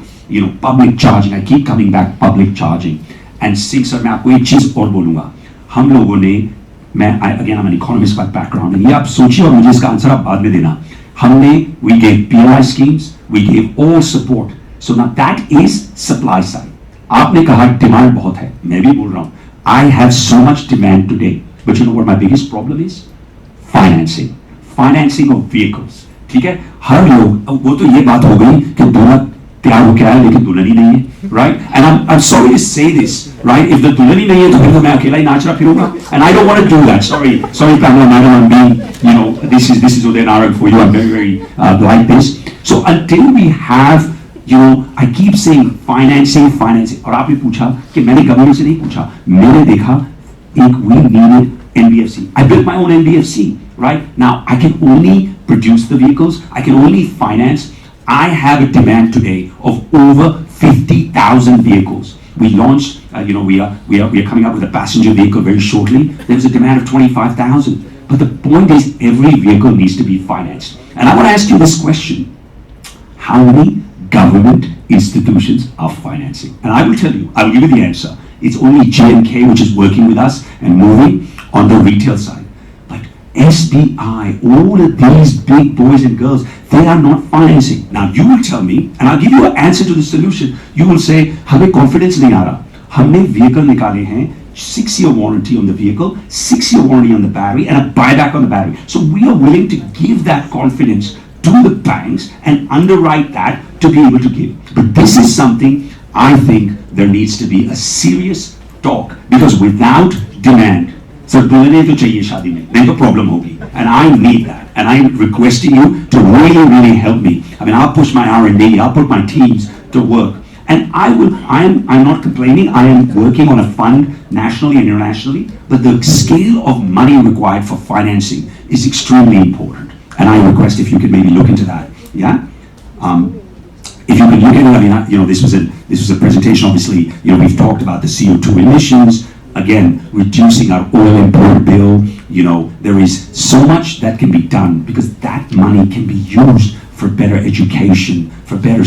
S5: public charging. I keep coming back, public charging. And Singh sir, मैं आपको एक चीज और बोलूँगा. हम लोगों ने, again I'm an economist by background, and ये आप सोचिए और मुझे इसका आंसर आप बाद में देना. We gave PLI schemes, we gave all support. So now that is supply side. आपने कहा demand बहुत है, मैं भी बोल रहा हूँ. I have so much demand today, but you know what my biggest problem is? Financing of vehicles. ठीक है, हर लोग, वो तो ये बात हो गई कि दूल्हा तैयार होके आया लेकिन दुल्हन ही नहीं है, right? And I'm sorry to say this, right? If the दुल्हन ही नहीं है तो फिर तो मैं अकेला ही नाच रहा फिरूंगा, and I don't want to do that. Sorry Pamela Madam, I'm being, this is Uday Narang for you. I'm very like this. So until we have, I keep saying financing. और आपने पूछा कि मैंने गवर्नमेंट से नहीं पूछा, मैंने देखा we needed NBFC. I built my own NBFC, right? Now I can only produce the vehicles, I can only finance. I have a demand today of over 50,000 vehicles. We launched, we are coming up with a passenger vehicle very shortly. There's a demand of 25,000. But the point is, every vehicle needs to be financed. And I want to ask you this question: how many government institutions are financing? And I will tell you, I will give you the answer. It's only J&K which is working with us and moving on the retail side. But SBI, all of these big boys and girls, they are not financing. Now you will tell me, and I'll give you an answer to the solution. You will say, हमें confidence नहीं आ रहा. हमने vehicle निकाले हैं, 6-year warranty on the vehicle, 6-year warranty on the battery, and a buyback on the battery. So we are willing to give that confidence to the banks and underwrite that to be able to give. But this is something I think there needs to be a serious talk, because without demand, so दुल्हने तो चाहिए शादी में, नहीं तो problem होगी, and I need that, and I'm requesting you to really help me. I mean, I'll push my R&D, I'll put my teams to work, and I'm not complaining. I am working on a fund nationally and internationally, but the scale of money required for financing is extremely important, and I request if you could maybe look into that. Yeah. If you could look at it, I mean, this was a presentation. Obviously, we've talked about the CO2 emissions. Again, reducing our oil import bill. There is so much that can be done, because that money can be used for better education, for better,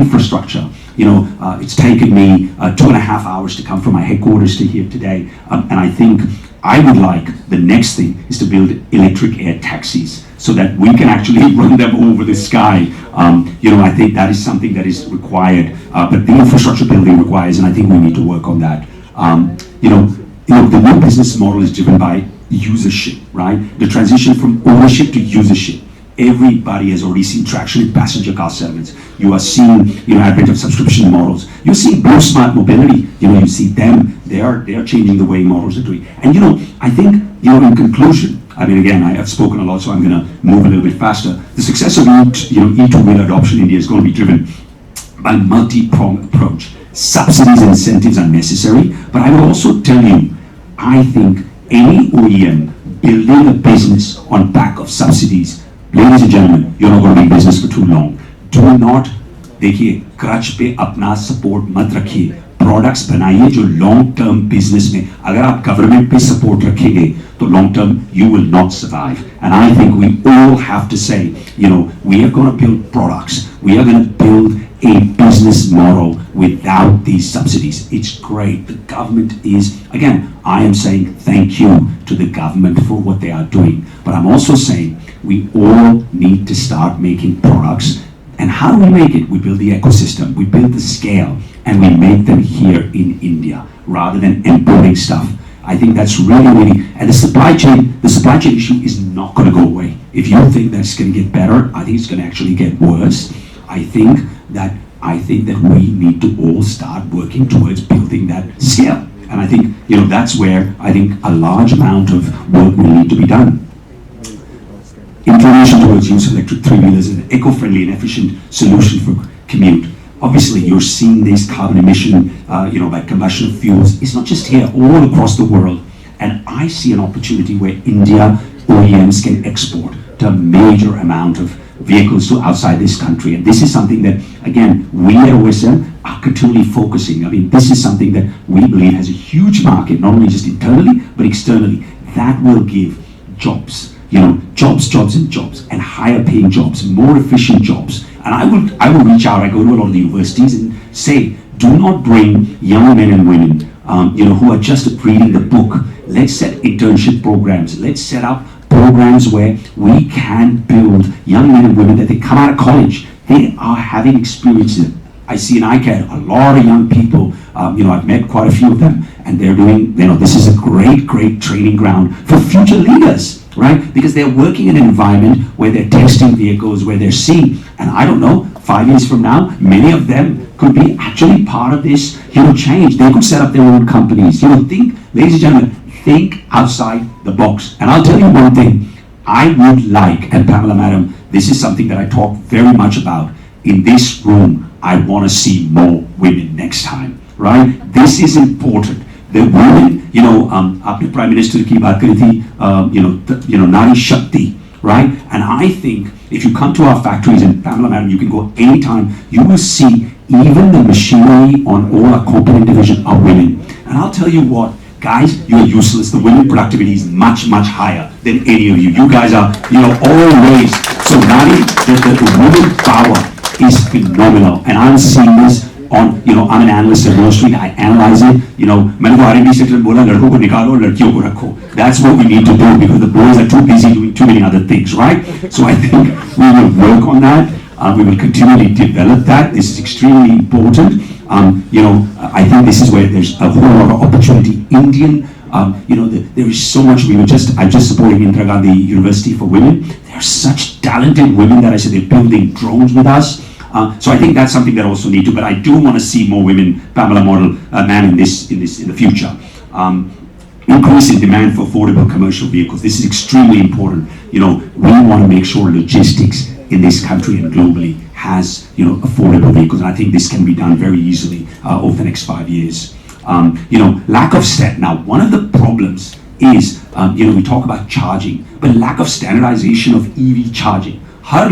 S5: infrastructure. It's taken me 2.5 hours to come from my headquarters to here today, and I think I would like, the next thing is to build electric air taxis so that we can actually run them over the sky. I think that is something that is required, but the infrastructure building requires, and I think we need to work on that. The new business model is driven by usership, right? The transition from ownership to usership. Everybody has already seen traction in passenger car segments. You are seeing, advent of subscription models. You see Bosch Smart Mobility. You see them. They are changing the way models are doing. And I think, in conclusion, I mean, again, I have spoken a lot, so I'm going to move a little bit faster. The success of e-two-wheeler adoption in India is going to be driven by multi-pronged approach. Subsidies and incentives are necessary, but I will also tell you, I think any OEM building a business on back of subsidies, ladies and gentlemen, you're not going to be in business for too long. Do not, देखिए, crutch पे अपना support मत रखिए. Products बनाइए जो long term business में, अगर आप government पे support रखेंगे, तो long term you will not survive. And I think we all have to say, we are going to build products. We are going to build a business model without these subsidies. It's great. The government is, again, I am saying thank you to the government for what they are doing. But I'm also saying we all need to start making products. And how do we make it? We build the ecosystem, we build the scale, and we make them here in India rather than importing stuff. I think that's really, and the supply chain issue is not going to go away. If you think that's going to get better, I think it's going to actually get worse. I think that we need to all start working towards building that scale. And I think, that's where I think a large amount of work will need to be done. Inclination towards use of electric three-wheelers as an eco-friendly and efficient solution for commute. Obviously, you're seeing this carbon emission, by combustion of fuels. It's not just here, all across the world. And I see an opportunity where India OEMs can export to a major amount of vehicles to outside this country. And this is something that, again, we at OSM are continually focusing. I mean, this is something that we believe has a huge market, not only just internally, but externally. That will give jobs, jobs, and higher paying jobs, more efficient jobs. And I will reach out, I go to a lot of the universities and say, do not bring young men and women, who are just reading the book. Let's set internship programs. Let's set up programs where we can build young men and women that they come out of college. They are having experiences. I see in ICAT a lot of young people, I've met quite a few of them, and they're doing, this is a great training ground for future leaders, right? Because they're working in an environment where they're testing vehicles, where they're seeing, and I don't know, 5 years from now, many of them could be actually part of this, change. They could set up their own companies. Think, ladies and gentlemen, think outside the box. And I'll tell you one thing, I would like, and Pamela Madam, this is something that I talk very much about, in this room, I want to see more women next time, right? This is important. The women, आपने Prime Minister की बात करी थी, Nari Shakti, right? And I think if you come to our factories, and Pamela Madam, you can go anytime, you will see even the machinery on all our component division are women. And I'll tell you what, guys, you're useless. The women productivity is much higher than any of you. You guys are, always. So Nari, the women power is phenomenal. And I'm seeing this on, I'm an analyst at Wall Street. I analyze it. मैंने तो R&D sector में बोला लड़कों को निकालो, लड़कियों को रखो. That's what we need to do because the boys are too busy doing too many other things, right? So I think we will work on that. We will continually develop that. This is extremely important. I think this is where there's a whole lot of opportunity. There is so much. I'm just supporting Indira Gandhi University for Women. There are such talented women that I said they're building drones with us. So I think that's something that I also need to. But I do want to see more women, Pamela model man in the future. Increase in demand for affordable commercial vehicles. This is extremely important. We want to make sure logistics in this country and globally has affordable vehicles, and I think this can be done very easily over the next 5 years. Lack of now one of the problems is we talk about charging, but lack of standardization of EV charging. Her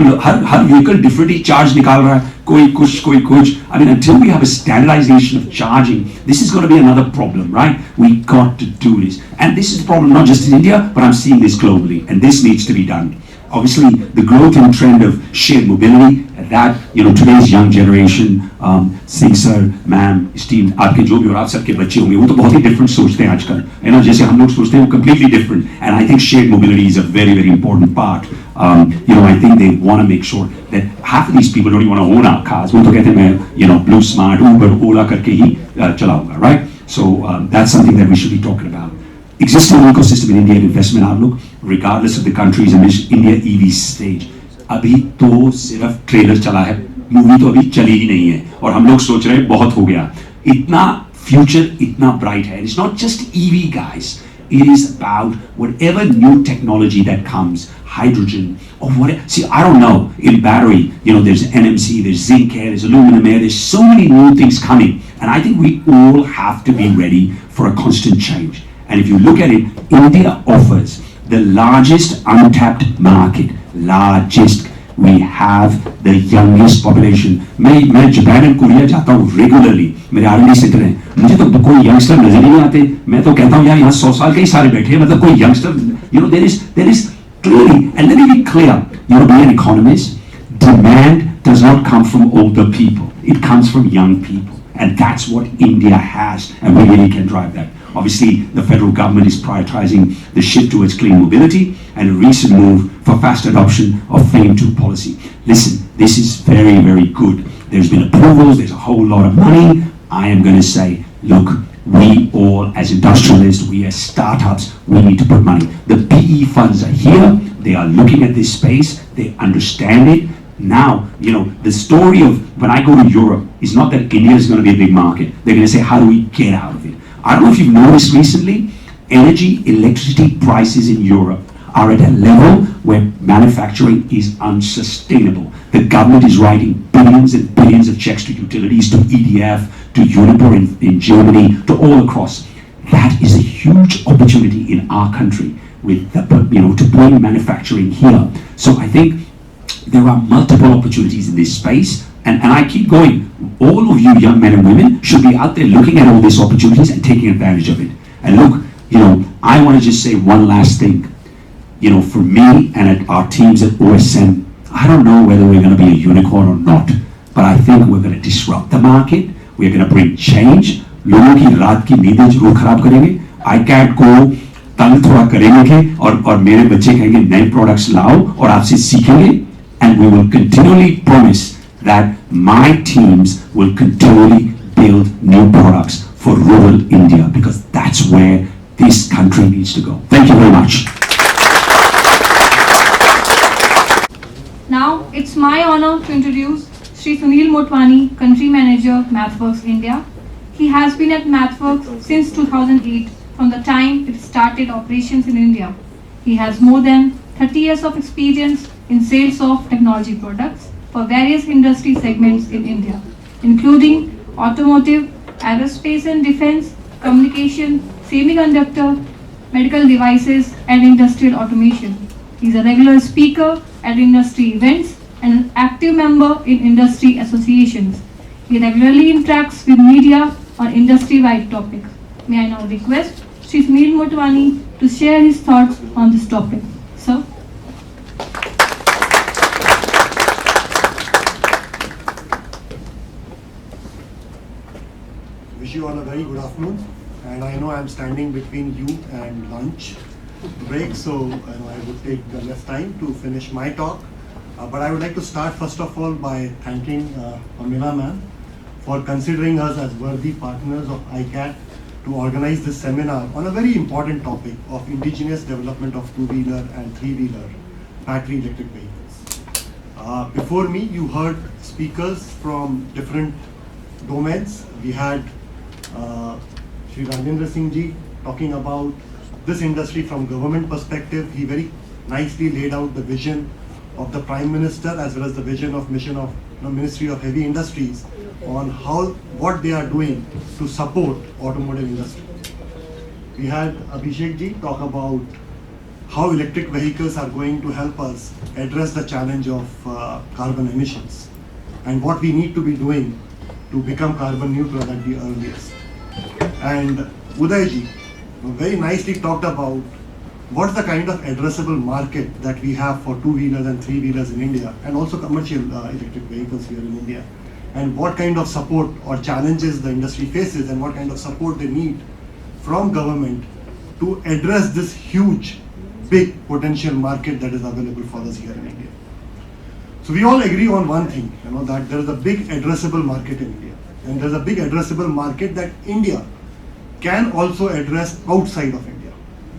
S5: vehicle differently charge निकाल रहा है, कोई कुछ. I mean, until we have a standardization of charging, this is going to be another problem, right? We got to do this, and this is a problem not just in India, but I'm seeing this globally, and this needs to be done. Obviously, the growth and trend of shared mobility, that, today's young generation, Singh sir, ma'am, esteemed, आपके जो भी और आप सबके बच्चे होंगे, वो तो बहुत ही different सोचते हैं आजकल, जैसे हम लोग सोचते हैं, वो completely different. And I think shared mobility is a very important part. I think they want to make sure that half of these people don't even want to own our cars. वो तो कहते हैं मैं, Blue Smart, Uber, Ola करके ही चलाऊंगा, right? So that's something that we should be talking about. Existing ecosystem in India investment outlook, regardless of the countries in which India EV stage. अभी तो सिर्फ ट्रेलर चला है, मूवी तो अभी चली ही नहीं है, और हम लोग सोच रहे हैं बहुत हो गया. इतना फ्यूचर इतना ब्राइट है. It's not just EV, guys. It is about whatever new technology that comes, hydrogen or whatever. See, I don't know. In battery, there's NMC, there's zinc air, there's aluminum air. There's so many new things coming, and I think we all have to be ready for a constant change. And if you look at it, India offers the largest untapped market. Largest. We have the youngest population. मैं Japan और Korea जाता हूँ regularly. मेरे R&D centre हैं. मुझे तो कोई youngster नजर नहीं आते. मैं तो कहता हूँ यार यहाँ 100 साल के ही सारे बैठे हैं. मतलब कोई youngster, there is clearly, and let me be clear. Being an economist, demand does not come from older people. It comes from young people, and that's what India has, and we really can drive that. Obviously, the federal government is prioritizing the shift towards clean mobility and a recent move for fast adoption of FAME 2 policy. Listen, this is very good. There's been approvals, there's a whole lot of money. I am going to say, look, we all as industrialists, we as startups, we need to put money. The PE funds are here, they are looking at this space, they understand it. Now, the story of when I go to Europe is not that India is going to be a big market. They're going to say, how do we get out of it? I don't know if you've noticed recently, electricity prices in Europe are at a level where manufacturing is unsustainable. The government is writing billions and billions of checks to utilities, to EDF, to Uniper in Germany, to all across. That is a huge opportunity in our country with to bring manufacturing here. So I think there are multiple opportunities in this space, and I keep going. All of you young men and women should be out there looking at all these opportunities and taking advantage of it. And look, I want to just say one last thing. For me and at our teams at OSM, I don't know whether we're going to be a unicorn or not, but I think we're going to disrupt the market. We're going to bring change. लोगों की रात की नींदें जरूर खराब करेंगे. ICAT को तंग थोड़ा करेंगे और मेरे बच्चे कहेंगे नए प्रोडक्ट्स लाओ और आपसे सीखेंगे. And we will continually promise that my teams will continually build new products for rural India, because that's where this country needs to go. Thank you very much.
S1: Now it's my honor to introduce Shri Sunil Motwani, Country Manager, MathWorks India. He has been at MathWorks since 2008, from the time it started operations in India. He has more than 30 years of experience in sales of technology products for various industry segments in India, including automotive, aerospace and defense, communication, semiconductor, medical devices, and industrial automation. He is a regular speaker at industry events and an active member in industry associations. He regularly interacts with media on industry-wide topics. May I now request Shri Sunil Motwani to share his thoughts on this topic. Sir.
S6: Wish you all a very good afternoon, and I know I'm standing between you and lunch break, so I would take less time to finish my talk. But I would like to start first of all by thanking Pamela ma'am for considering us as worthy partners of ICAT to organize this seminar on a very important topic of indigenous development of two-wheeler and three-wheeler battery electric vehicles. Before me, you heard speakers from different domains. We had Shri Rajnesh Singh ji talking about this industry from government perspective. He very nicely laid out the vision of the Prime Minister as well as the vision of mission of Ministry of Heavy Industries on what they are doing to support automotive industry. We had Abhishek ji talk about how electric vehicles are going to help us address the challenge of carbon emissions and what we need to be doing to become carbon neutral at the earliest. And Uday ji very nicely talked about what's the kind of addressable market that we have for two-wheelers and three-wheelers in India, and also commercial electric vehicles here in India, and what kind of support or challenges the industry faces and what kind of support they need from government to address this huge, big potential market that is available for us here in India. So we all agree on one thing, that there is a big addressable market in India, and there's a big addressable market that India can also address outside of India.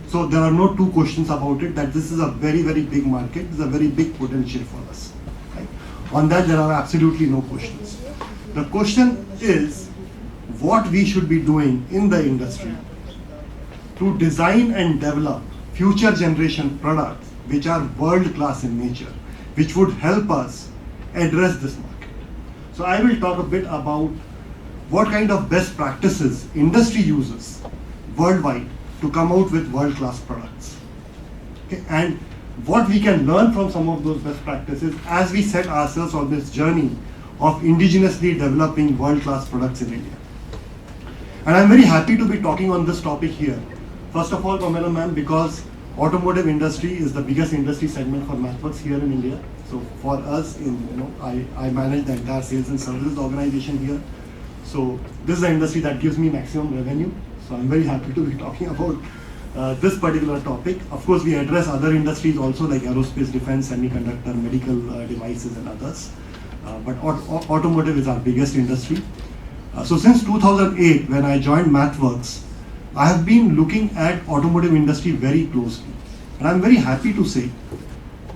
S6: So there are no two questions about it, that this is a very, very big market, this is a very big potential for us. Right? On that there are absolutely no questions. The question is what we should be doing in the industry to design and develop future generation products which are world class in nature, which would help us address this market. So I will talk a bit about what kind of best practices industry uses worldwide to come out with world-class products. Okay? And what we can learn from some of those best practices as we set ourselves on this journey of indigenously developing world-class products in India. And I'm very happy to be talking on this topic here. First of all, Pamela ma'am, because automotive industry is the biggest industry segment for MathWorks here in India. So for us, I manage the entire sales and services organization here. So this is the industry that gives me maximum revenue. So I'm very happy to be talking about this particular topic. Of course, we address other industries also like aerospace, defense, semiconductor, medical devices and others. But automotive is our biggest industry. So since 2008, when I joined MathWorks, I have been looking at automotive industry very closely. And I'm very happy to say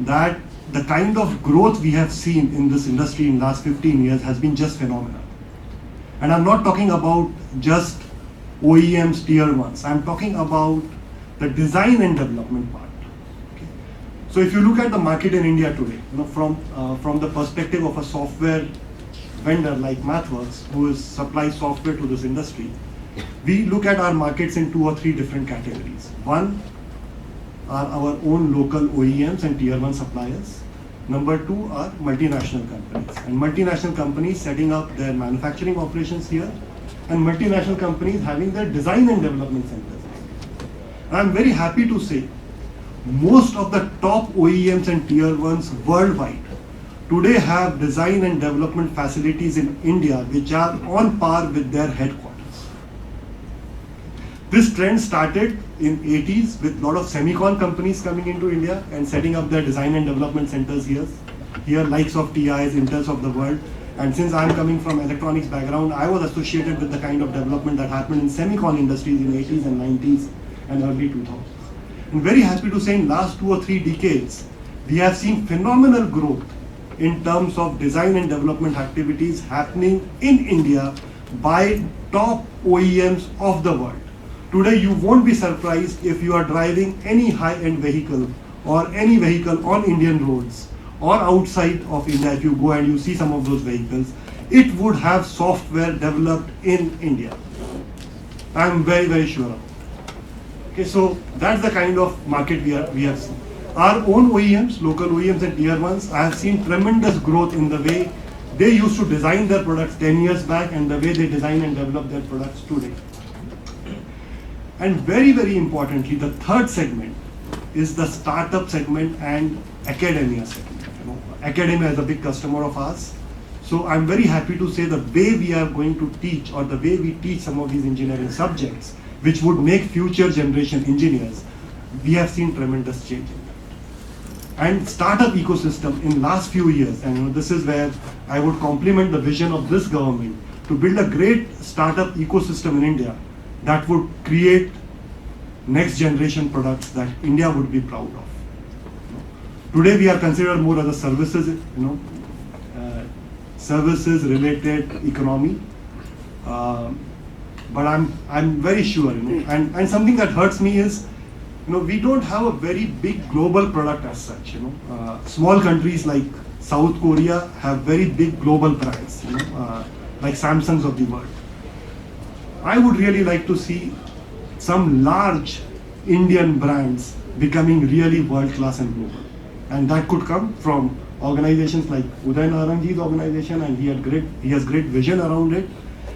S6: that the kind of growth we have seen in this industry in the last 15 years has been just phenomenal. And I'm not talking about just OEMs, tier ones. I'm talking about the design and development part. Okay. So if you look at the market in India today, from the perspective of a software vendor like MathWorks, who supplies software to this industry, we look at our markets in 2 or 3 different categories. One are our own local OEMs and tier 1 suppliers. Number 2 are multinational companies, and multinational companies setting up their manufacturing operations here, and multinational companies having their design and development centers. And I'm very happy to say most of the top OEMs and tier 1s worldwide today have design and development facilities in India which are on par with their headquarters. This trend started in 80s with a lot of semicon companies coming into India and setting up their design and development centers here. Here, likes of TIs, Intels of the world. And since I'm coming from electronics background, I was associated with the kind of development that happened in semicon industries in 80s and 90s and early 2000s. I'm very happy to say in last 2 or 3 decades, we have seen phenomenal growth in terms of design and development activities happening in India by top OEMs of the world. Today, you won't be surprised if you are driving any high-end vehicle or any vehicle on Indian roads or outside of India. If you go and you see some of those vehicles, it would have software developed in India. I'm very, very sure of it. Okay, so that's the kind of market we have seen. Our own OEMs, local OEMs and tier 1s, I have seen tremendous growth in the way they used to design their products 10 years back and the way they design and develop their products today. And very, very importantly, the third segment is the startup segment and academia segment. Academia is a big customer of ours. So I'm very happy to say the way we are going to teach, or the way we teach some of these engineering subjects, which would make future generation engineers, we have seen tremendous change in that. And startup ecosystem in last few years, and this is where I would compliment the vision of this government to build a great startup ecosystem in India that would create next generation products that India would be proud of. Today we are considered more as a services, services related economy. But I'm very sure, and something that hurts me is, we don't have a very big global product as such. Small countries like South Korea have very big global brands, like Samsungs of the world. I would really like to see some large Indian brands becoming really world class and global, and that could come from organizations like Uday Narang's organization, and he has great vision around it.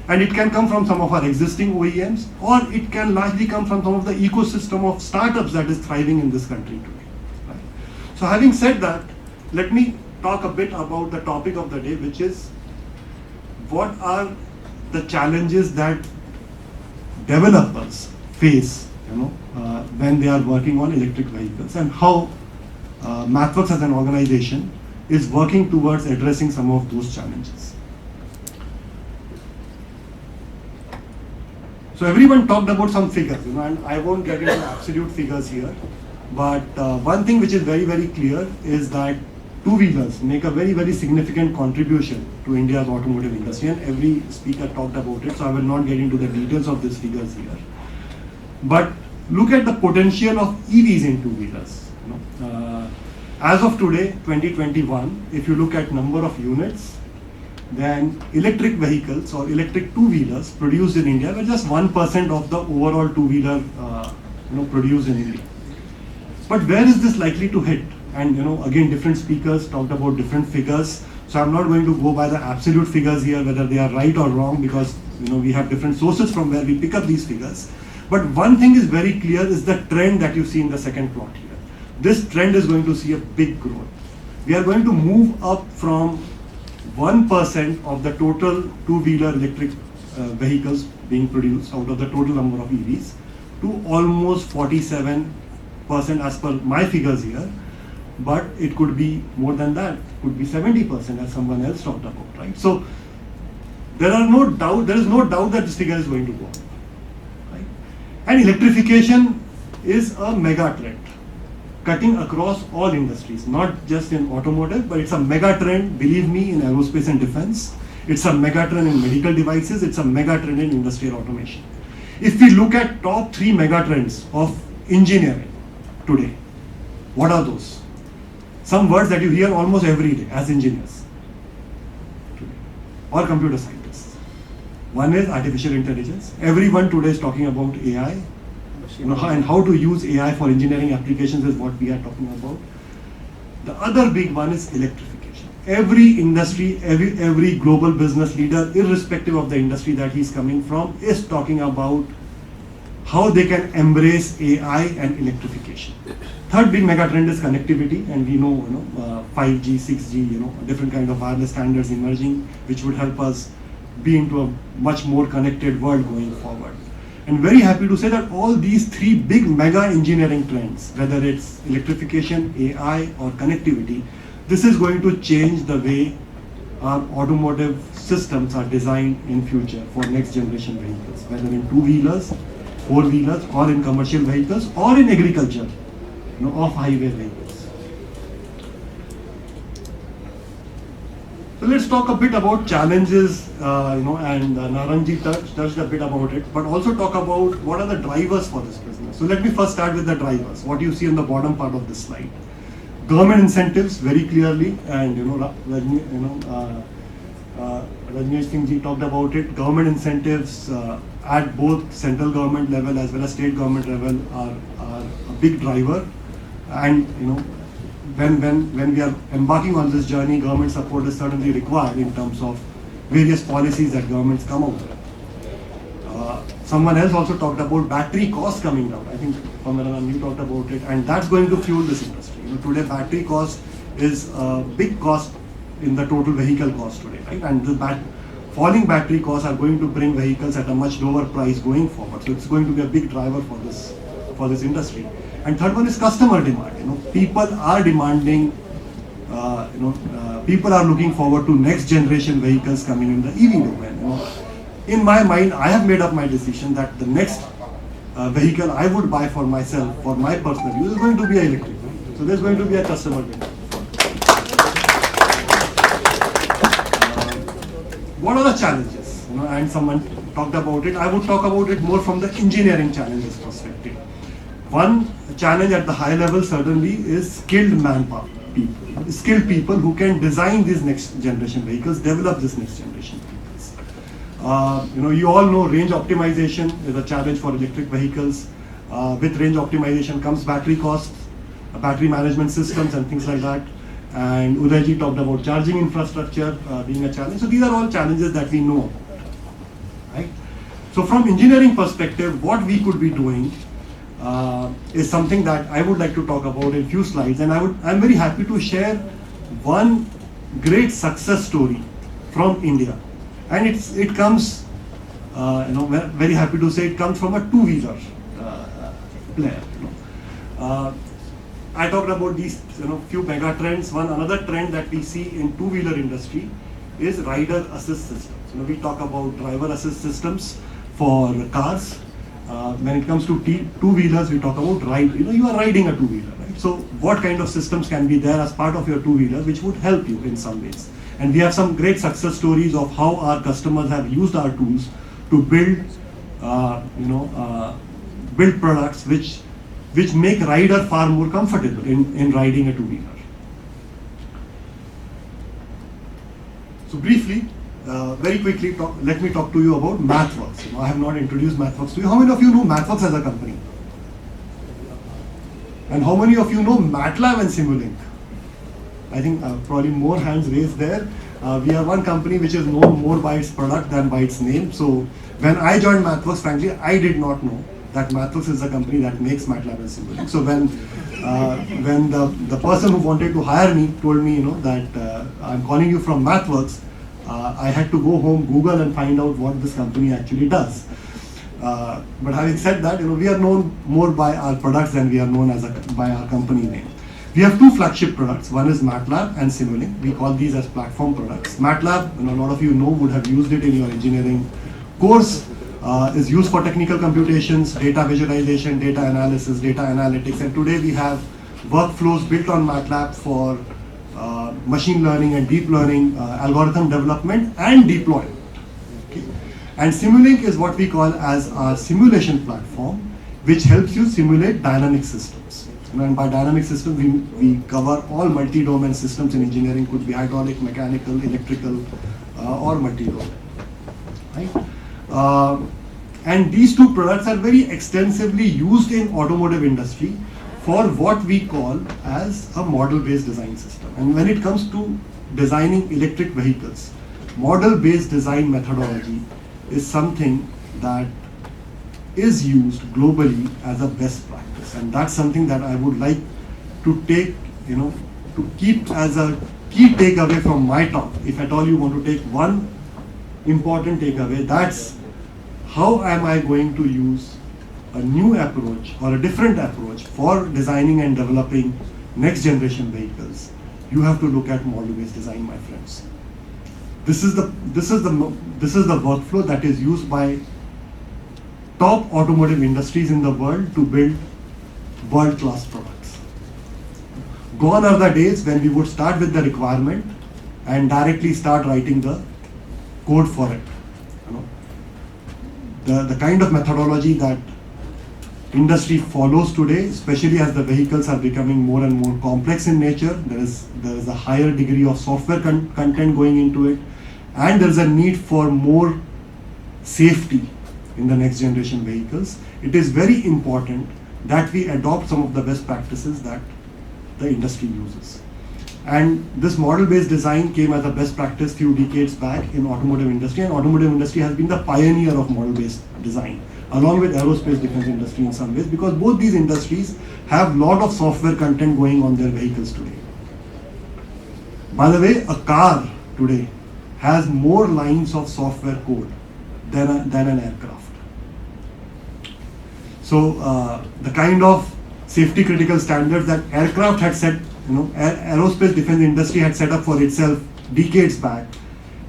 S6: And it can come from some of our existing OEMs, or it can largely come from some of the ecosystem of startups that is thriving in this country today. Right? So having said that, let me talk a bit about the topic of the day, which is what are the challenges that developers face when they are working on electric vehicles, and how MathWorks as an organization is working towards addressing some of those challenges. So everyone talked about some figures, and I won't get into absolute figures here, but one thing which is very, very clear is that two-wheelers make a very, very significant contribution to India's automotive industry, and every speaker talked about it, so I will not get into the details of these figures here. But look at the potential of EVs in two-wheelers. As of today, 2021, if you look at number of units, then electric vehicles or electric two-wheelers produced in India were just 1% of the overall two-wheeler produced in India. But where is this likely to hit? And again, different speakers talked about different figures. So I'm not going to go by the absolute figures here, whether they are right or wrong, because we have different sources from where we pick up these figures. But one thing is very clear is the trend that you see in the second plot here. This trend is going to see a big growth. We are going to move up from 1% of the total two-wheeler electric vehicles being produced out of the total number of EVs to almost 47% as per my figures here. But it could be more than that, could be 70% as someone else talked about, right? So there is no doubt that this figure is going to go up, right? And electrification is a mega trend, cutting across all industries, not just in automotive, but it's a mega trend, believe me, in aerospace and defense. It's a mega trend in medical devices. It's a mega trend in industrial automation. If we look at top 3 mega trends of engineering today, what are those? some words that you hear almost every day as engineers or computer scientists. One is artificial intelligence. Everyone today is talking about AI, and how to use AI for engineering applications is what we are talking about. The other big one is electrification. Every industry, every global business leader, irrespective of the industry that he's coming from, is talking about how they can embrace AI and electrification. Third big mega trend is connectivity, and we know, 5G, 6G, different kind of wireless standards emerging, which would help us be into a much more connected world going forward. And very happy to say that all these three big mega engineering trends, whether it's electrification, AI, or connectivity, this is going to change the way our automotive systems are designed in future for next generation vehicles, whether in two-wheelers, four-wheelers, or in commercial vehicles, or in agriculture, off-highway vehicles. So let's talk a bit about challenges, and Narangji touched a bit about it, but also talk about what are the drivers for this business. So let me first start with the drivers, what you see in the bottom part of this slide. Government incentives, very clearly, and Rajnesh Singh ji talked about it. Government incentives at both central government level as well as state government level are a big driver. And when we are embarking on this journey, government support is certainly required in terms of various policies that governments come out with. Someone else also talked about battery costs coming down. I think Pamela, you talked about it, and that's going to fuel this industry. Today battery cost is a big cost in the total vehicle cost today, right? And the falling battery costs are going to bring vehicles at a much lower price going forward. So it's going to be a big driver for this industry. And third one is customer demand. People are demanding. People are looking forward to next generation vehicles coming in the EV domain. In my mind, I have made up my decision that the next vehicle I would buy for myself, for my personal use, is going to be electric. So there's going to be a customer demand. What are the challenges? And someone talked about it. I would talk about it more from the engineering challenges perspective. One challenge at the high level certainly is skilled manpower, skilled people who can design these next generation vehicles, develop this next generation vehicles. You all know range optimization is a challenge for electric vehicles. With range optimization comes battery costs, battery management systems, and things like that. And Udayji talked about charging infrastructure being a challenge. So these are all challenges that we know about, right? So from engineering perspective, what we could be doing is something that I would like to talk about in a few slides. And I'm very happy to share one great success story from India. And it comes, very happy to say it comes from a two-wheeler player. I talked about these few mega trends. Another trend that we see in two-wheeler industry is rider assist systems. We talk about driver assist systems for cars. When it comes to two-wheelers, we talk about ride. You are riding a two-wheeler, right? So what kind of systems can be there as part of your two-wheeler which would help you in some ways? And we have some great success stories of how our customers have used our tools to build, build products which make rider far more comfortable in riding a two-wheeler. So briefly, very quickly, let me talk to you about MathWorks. I have not introduced MathWorks to you. How many of you know MathWorks as a company? And how many of you know MATLAB and Simulink? I think probably more hands raised there. We are one company which is known more by its product than by its name. So when I joined MathWorks, frankly, I did not know that MathWorks is a company that makes MATLAB and Simulink. So when the person who wanted to hire me told me, that I'm calling you from MathWorks, I had to go home, Google, and find out what this company actually does. But having said that, we are known more by our products than we are known by our company name. We have two flagship products. One is MATLAB and Simulink. We call these as platform products. MATLAB, a lot of you would have used it in your engineering course. Is used for technical computations, data visualization, data analysis, data analytics, and today we have workflows built on MATLAB for machine learning and deep learning, algorithm development and deployment. Okay. And Simulink is what we call as our simulation platform, which helps you simulate dynamic systems. And by dynamic systems, we cover all multi-domain systems in engineering, could be hydraulic, mechanical, electrical, or multi-domain. Right? And these two products are very extensively used in automotive industry for what we call as a model-based design system. And when it comes to designing electric vehicles, model-based design methodology is something that is used globally as a best practice, and that's something that I would like to take, to keep as a key takeaway from my talk. If at all you want to take one important takeaway, that's how am I going to use a new approach or a different approach for designing and developing next generation vehicles. You have to look at model-based design, my friends. This is the workflow that is used by top automotive industries in the world to build world-class products. Gone are the days when we would start with the requirement and directly start writing the code for it. The kind of methodology that industry follows today, especially as the vehicles are becoming more and more complex in nature, there is a higher degree of software content going into it, and there is a need for more safety in the next generation vehicles. It is very important that we adopt some of the best practices that the industry uses. And this model-based design came as a best practice few decades back in automotive industry, and automotive industry has been the pioneer of model-based design, along with aerospace defense industry in some ways, because both these industries have lot of software content going on their vehicles today. By the way, a car today has more lines of software code than an aircraft. So the kind of safety critical standards that aircraft had set, aerospace defense industry had set up for itself decades back,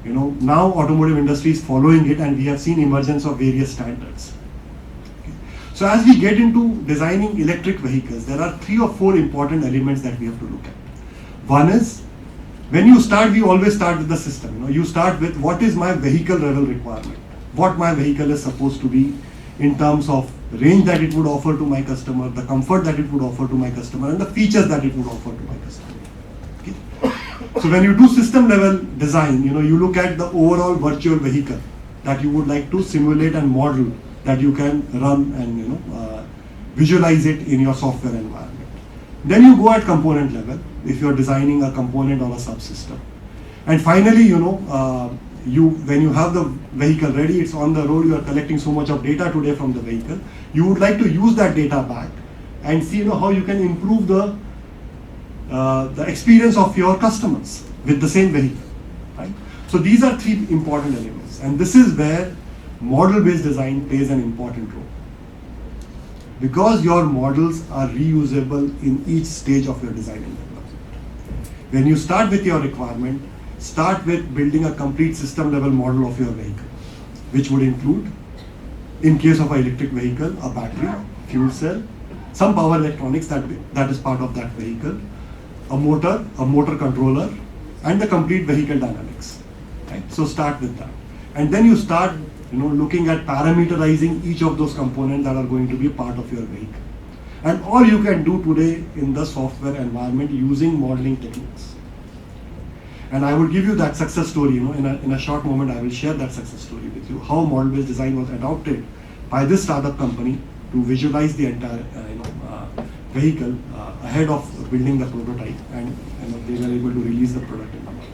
S6: now automotive industry is following it, and we have seen emergence of various standards. So as we get into designing electric vehicles, there are 3 or 4 important elements that we have to look at. One is, when you start, we always start with the system. You start with what is my vehicle level requirement, what my vehicle is supposed to be in terms of range that it would offer to my customer, the comfort that it would offer to my customer, and the features that it would offer to my customer. Okay? So when you do system level design, you look at the overall virtual vehicle that you would like to simulate and model, that you can run and visualize it in your software environment. Then you go at component level if you are designing a component or a subsystem. And finally, when you have the vehicle ready, it's on the road, you are collecting so much of data today from the vehicle, you would like to use that data back and see how you can improve the experience of your customers with the same vehicle. Right? So these are 3 important elements, and this is where model-based design plays an important role, because your models are reusable in each stage of your design and development. When you start with your requirement, start with building a complete system level model of your vehicle, which would include, in case of an electric vehicle, a battery, fuel cell, some power electronics that is part of that vehicle, a motor controller, and the complete vehicle dynamics. Right? So start with that, and then you start looking at parameterizing each of those components that are going to be part of your vehicle. And all you can do today in the software environment using modeling techniques. And I will give you that success story, in a short moment I will share that success story with you, how model-based design was adopted by this startup company to visualize the entire vehicle ahead of building the prototype, and they were able to release the product in the market.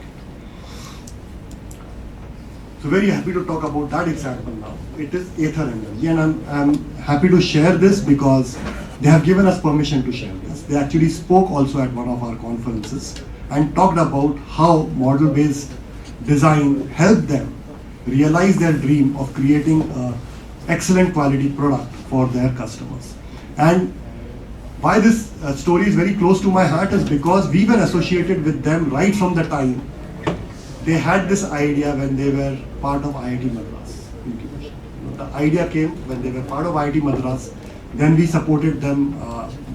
S6: So very happy to talk about that example now. It is Ather Energy, and I'm happy to share this because they have given us permission to share this. They actually spoke also at one of our conferences and talked about how model-based design helped them realize their dream of creating an excellent quality product for their customers. And why this story is very close to my heart is because we were associated with them right from the time they had this idea when they were part of IIT Madras Incubation. The idea came when they were part of IIT Madras. Then we supported them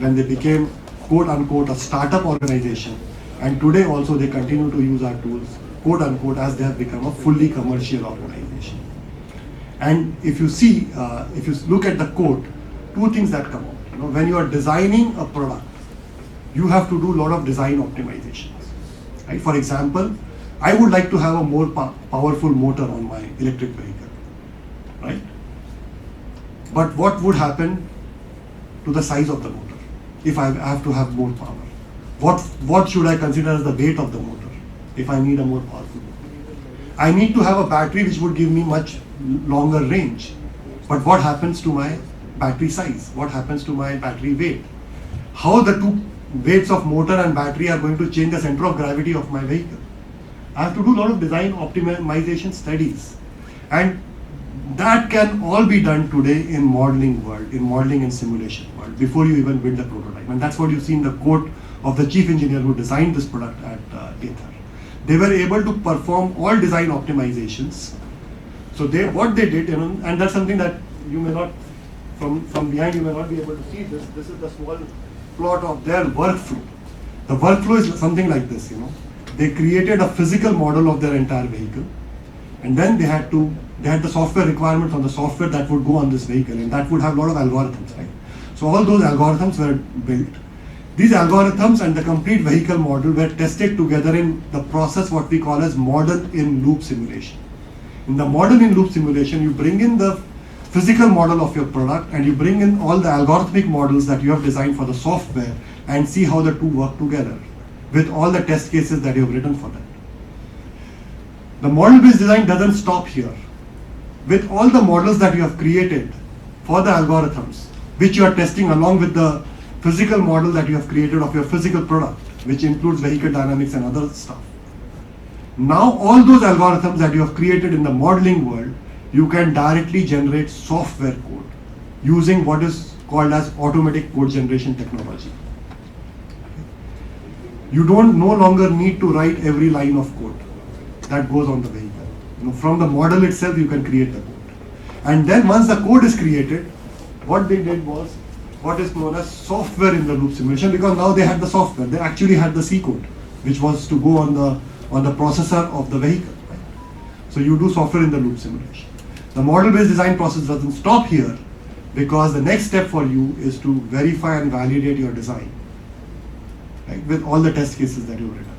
S6: when they became quote unquote a startup organization. And today also they continue to use our tools quote unquote as they have become a fully commercial organization. And if you see, if you look at the code, 2 things that come out. When you are designing a product, you have to do a lot of design optimizations. Right? For example, I would like to have a more powerful motor on my electric vehicle, right? But what would happen to the size of the motor if I have to have more power? What should I consider as the weight of the motor if I need a more powerful motor? I need to have a battery which would give me much longer range. But what happens to my battery size? What happens to my battery weight? How the two weights of motor and battery are going to change the center of gravity of my vehicle? I have to do a lot of design optimization studies, and that can all be done today in modeling world, in modeling and simulation world, before you even build a prototype. And that's what you see in the quote of the chief engineer who designed this product at Ather. They were able to perform all design optimizations. So what they did, and that's something that you may not, from behind you may not be able to see this. This is the small plot of their workflow. The workflow is something like this, They created a physical model of their entire vehicle, and then they had the software requirements on the software that would go on this vehicle, and that would have a lot of algorithms, right? So all those algorithms were built. These algorithms and the complete vehicle model were tested together in the process what we call as model in loop simulation. In the model in loop simulation, you bring in the physical model of your product and you bring in all the algorithmic models that you have designed for the software and see how the two work together with all the test cases that you have written for that. The model-based design doesn't stop here. With all the models that you have created for the algorithms, which you are testing along with the physical model that you have created of your physical product, which includes vehicle dynamics and other stuff. Now all those algorithms that you have created in the modeling world, you can directly generate software code using what is called as automatic code generation technology. You don't no longer need to write every line of code that goes on the vehicle. From the model itself, you can create the code. And then once the code is created, what they did was what is known as software in the loop simulation, because now they had the software. They actually had the C code, which was to go on the processor of the vehicle. Right? So you do software in the loop simulation. The model-based design process doesn't stop here, because the next step for you is to verify and validate your design, right, with all the test cases that you've written.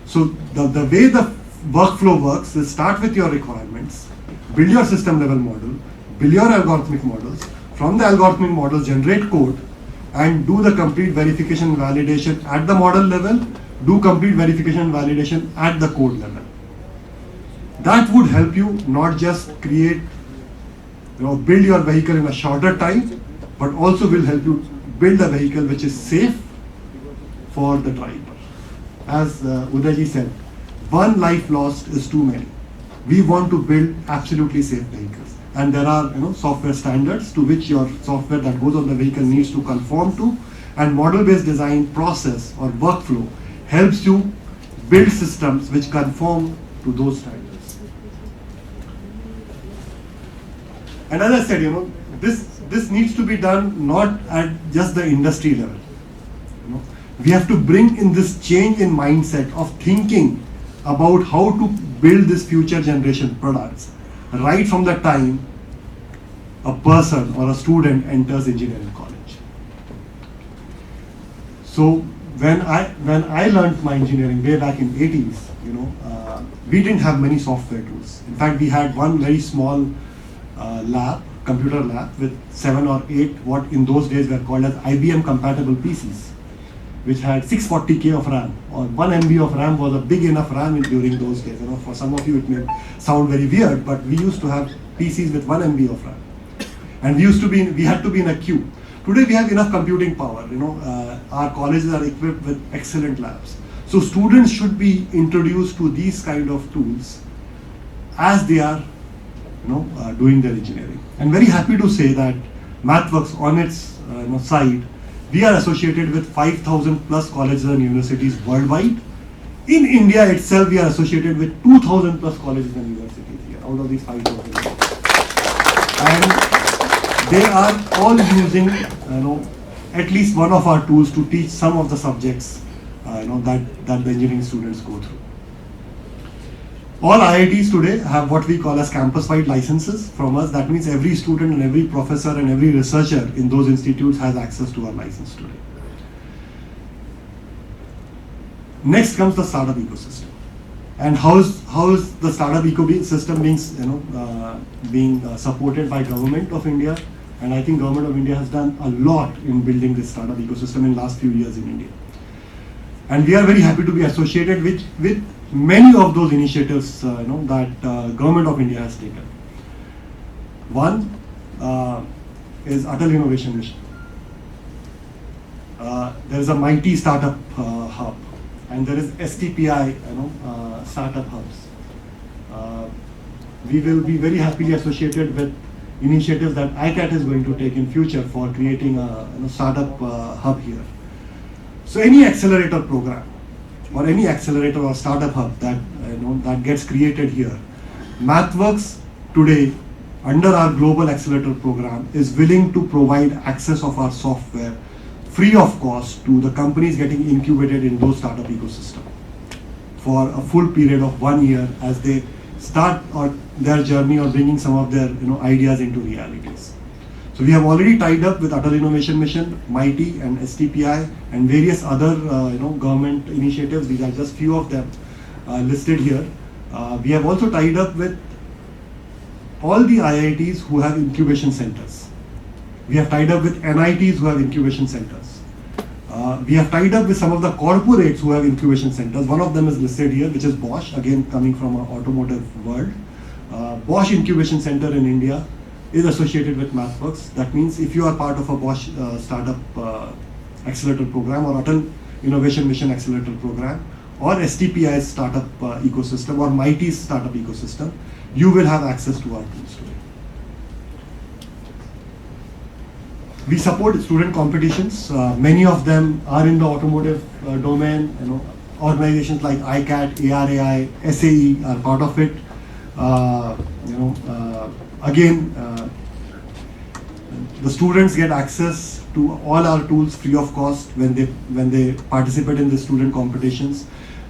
S6: So the way the workflow works is start with your requirements, build your system level model, build your algorithmic models. From the algorithmic models, generate code and do the complete verification and validation at the model level, do complete verification and validation at the code level. That would help you not just create, build your vehicle in a shorter time, but also will help you build a vehicle which is safe for the driver. As Udayji said, one life lost is too many. We want to build absolutely safe vehicles. And there are software standards to which your software that goes on the vehicle needs to conform to, and model-based design process or workflow helps you build systems which conform to those standards. And as I said, this needs to be done not at just the industry level. We have to bring in this change in mindset of thinking about how to build this future generation products right from the time a person or a student enters engineering college. So when I learned my engineering way back in 80s, we didn't have many software tools. In fact, we had one very small computer lab with 7 or 8 what in those days were called as IBM compatible PCs, which had 640K of RAM, or 1 MB of RAM was a big enough RAM during those days. For some of you it may sound very weird, but we used to have PCs with 1 MB of RAM, and we had to be in a queue. Today we have enough computing power. Our colleges are equipped with excellent labs. So students should be introduced to these kind of tools as they are, doing their engineering. And very happy to say that MathWorks on its side, we are associated with 5,000 plus colleges and universities worldwide. In India itself, we are associated with 2,000 plus colleges and universities here, out of these 5,000. And they are all using, at least one of our tools to teach some of the subjects, that the engineering students go through. All IITs today have what we call as campus-wide licenses from us. That means every student and every professor and every researcher in those institutes has access to our license today. Next comes the startup ecosystem. And how is the startup ecosystem being supported by Government of India? And I think Government of India has done a lot in building this startup ecosystem in last few years in India. And we are very happy to be associated with many of those initiatives that Government of India has taken. One is Atal Innovation Mission. There is a mighty startup hub, and there is STPI, startup hubs. We will be very happily associated with initiatives that ICAT is going to take in future for creating a startup hub here. So any accelerator program or any accelerator or startup hub that gets created here, MathWorks today under our global accelerator program is willing to provide access of our software free of cost to the companies getting incubated in those startup ecosystem for a full period of 1 year as they start their journey or bringing some of their ideas into realities. So we have already tied up with Atal Innovation Mission, MIGHTY and STPI and various other government initiatives. These are just few of them listed here. We have also tied up with all the IITs who have incubation centers. We have tied up with NITs who have incubation centers. We have tied up with some of the corporates who have incubation centers. One of them is listed here, which is Bosch, again coming from an automotive world. Bosch Incubation Center in India is associated with MathWorks. That means if you are part of a Bosch startup accelerator program or Atal Innovation Mission accelerator program or STPI's startup ecosystem or MIGHTY's startup ecosystem, you will have access to our tools today. We support student competitions. Many of them are in the automotive domain. Organizations like ICAT, ARAI, SAE are part of it. The students get access to all our tools free of cost when they participate in the student competitions,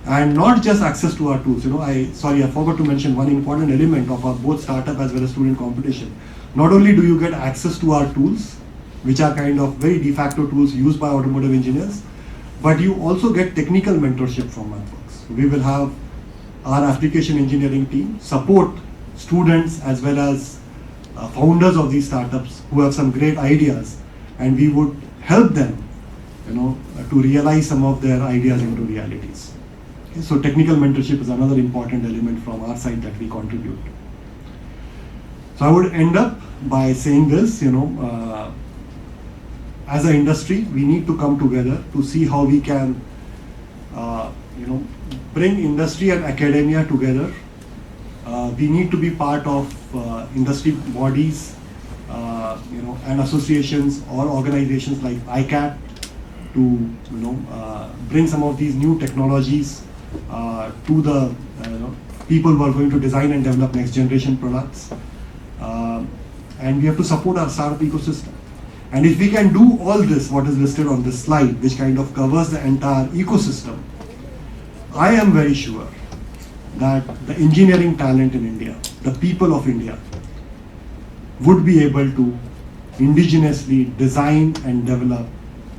S6: and not just access to our tools. I forgot to mention one important element of our both startup as well as student competition. Not only do you get access to our tools, which are kind of very de facto tools used by automotive engineers, but you also get technical mentorship from MathWorks. We will have our application engineering team support students as well as founders of these startups who have some great ideas, and we would help them to realize some of their ideas into realities. Okay, so technical mentorship is another important element from our side that we contribute. So I would end up by saying this, as an industry, we need to come together to see how we can, bring industry and academia together. We need to be part of industry bodies, and associations or organizations like ICAT to, bring some of these new technologies to the people who are going to design and develop next generation products. And we have to support our startup ecosystem. And if we can do all this, what is listed on this slide, which kind of covers the entire ecosystem, I am very sure that the engineering talent in India, the people of India, would be able to indigenously design and develop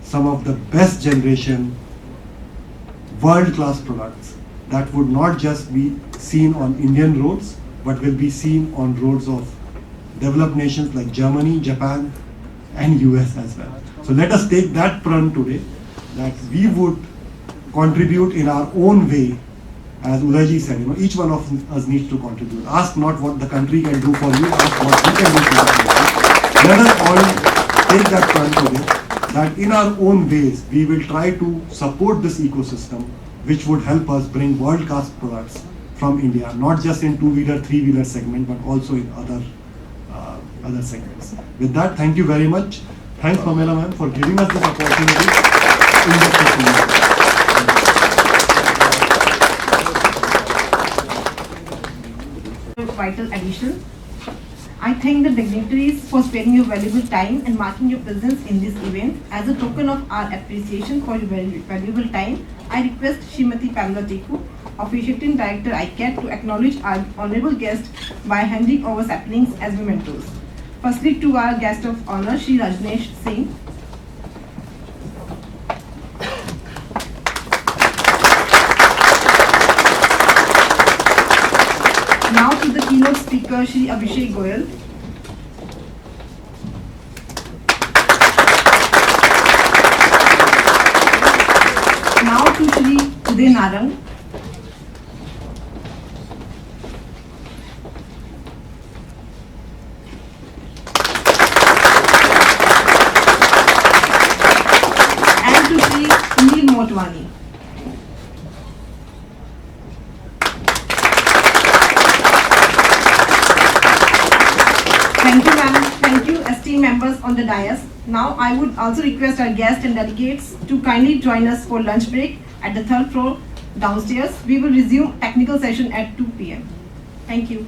S6: some of the best generation, world-class products that would not just be seen on Indian roads, but will be seen on roads of developed nations like Germany, Japan, and US as well. So let us take that prana today, that we would contribute in our own way. As Udayji said, each one of us needs to contribute. Ask not what the country can do for you, ask what we can do for the country. Let us all take that prana today, that in our own ways, we will try to support this ecosystem, which would help us bring world-class products from India, not just in two-wheeler, three-wheeler segment, but also in other segments. With that, thank you very much. Thanks, Pamela ma'am, for giving us this opportunity in this session.
S3: Vital addition. I thank the dignitaries for sparing your valuable time and marking your presence in this event. As a token of our appreciation for your valuable time, I request Smt Pamela Tikku, Officiating Director ICAT, to acknowledge our honorable guest by handing over saplings as mementos. Firstly, to our guest of honor, Shri Rajnesh Singh. keynote speaker Shri Abhishek Goel. Now to Shri Uday Narang. And to Shri Sunil Motwani. Thank you, ma'am. Thank you, esteemed members on the dais. Now, I would also request our guests and delegates to kindly join us for lunch break at the third floor downstairs. We will resume technical session at 2 p.m. Thank you.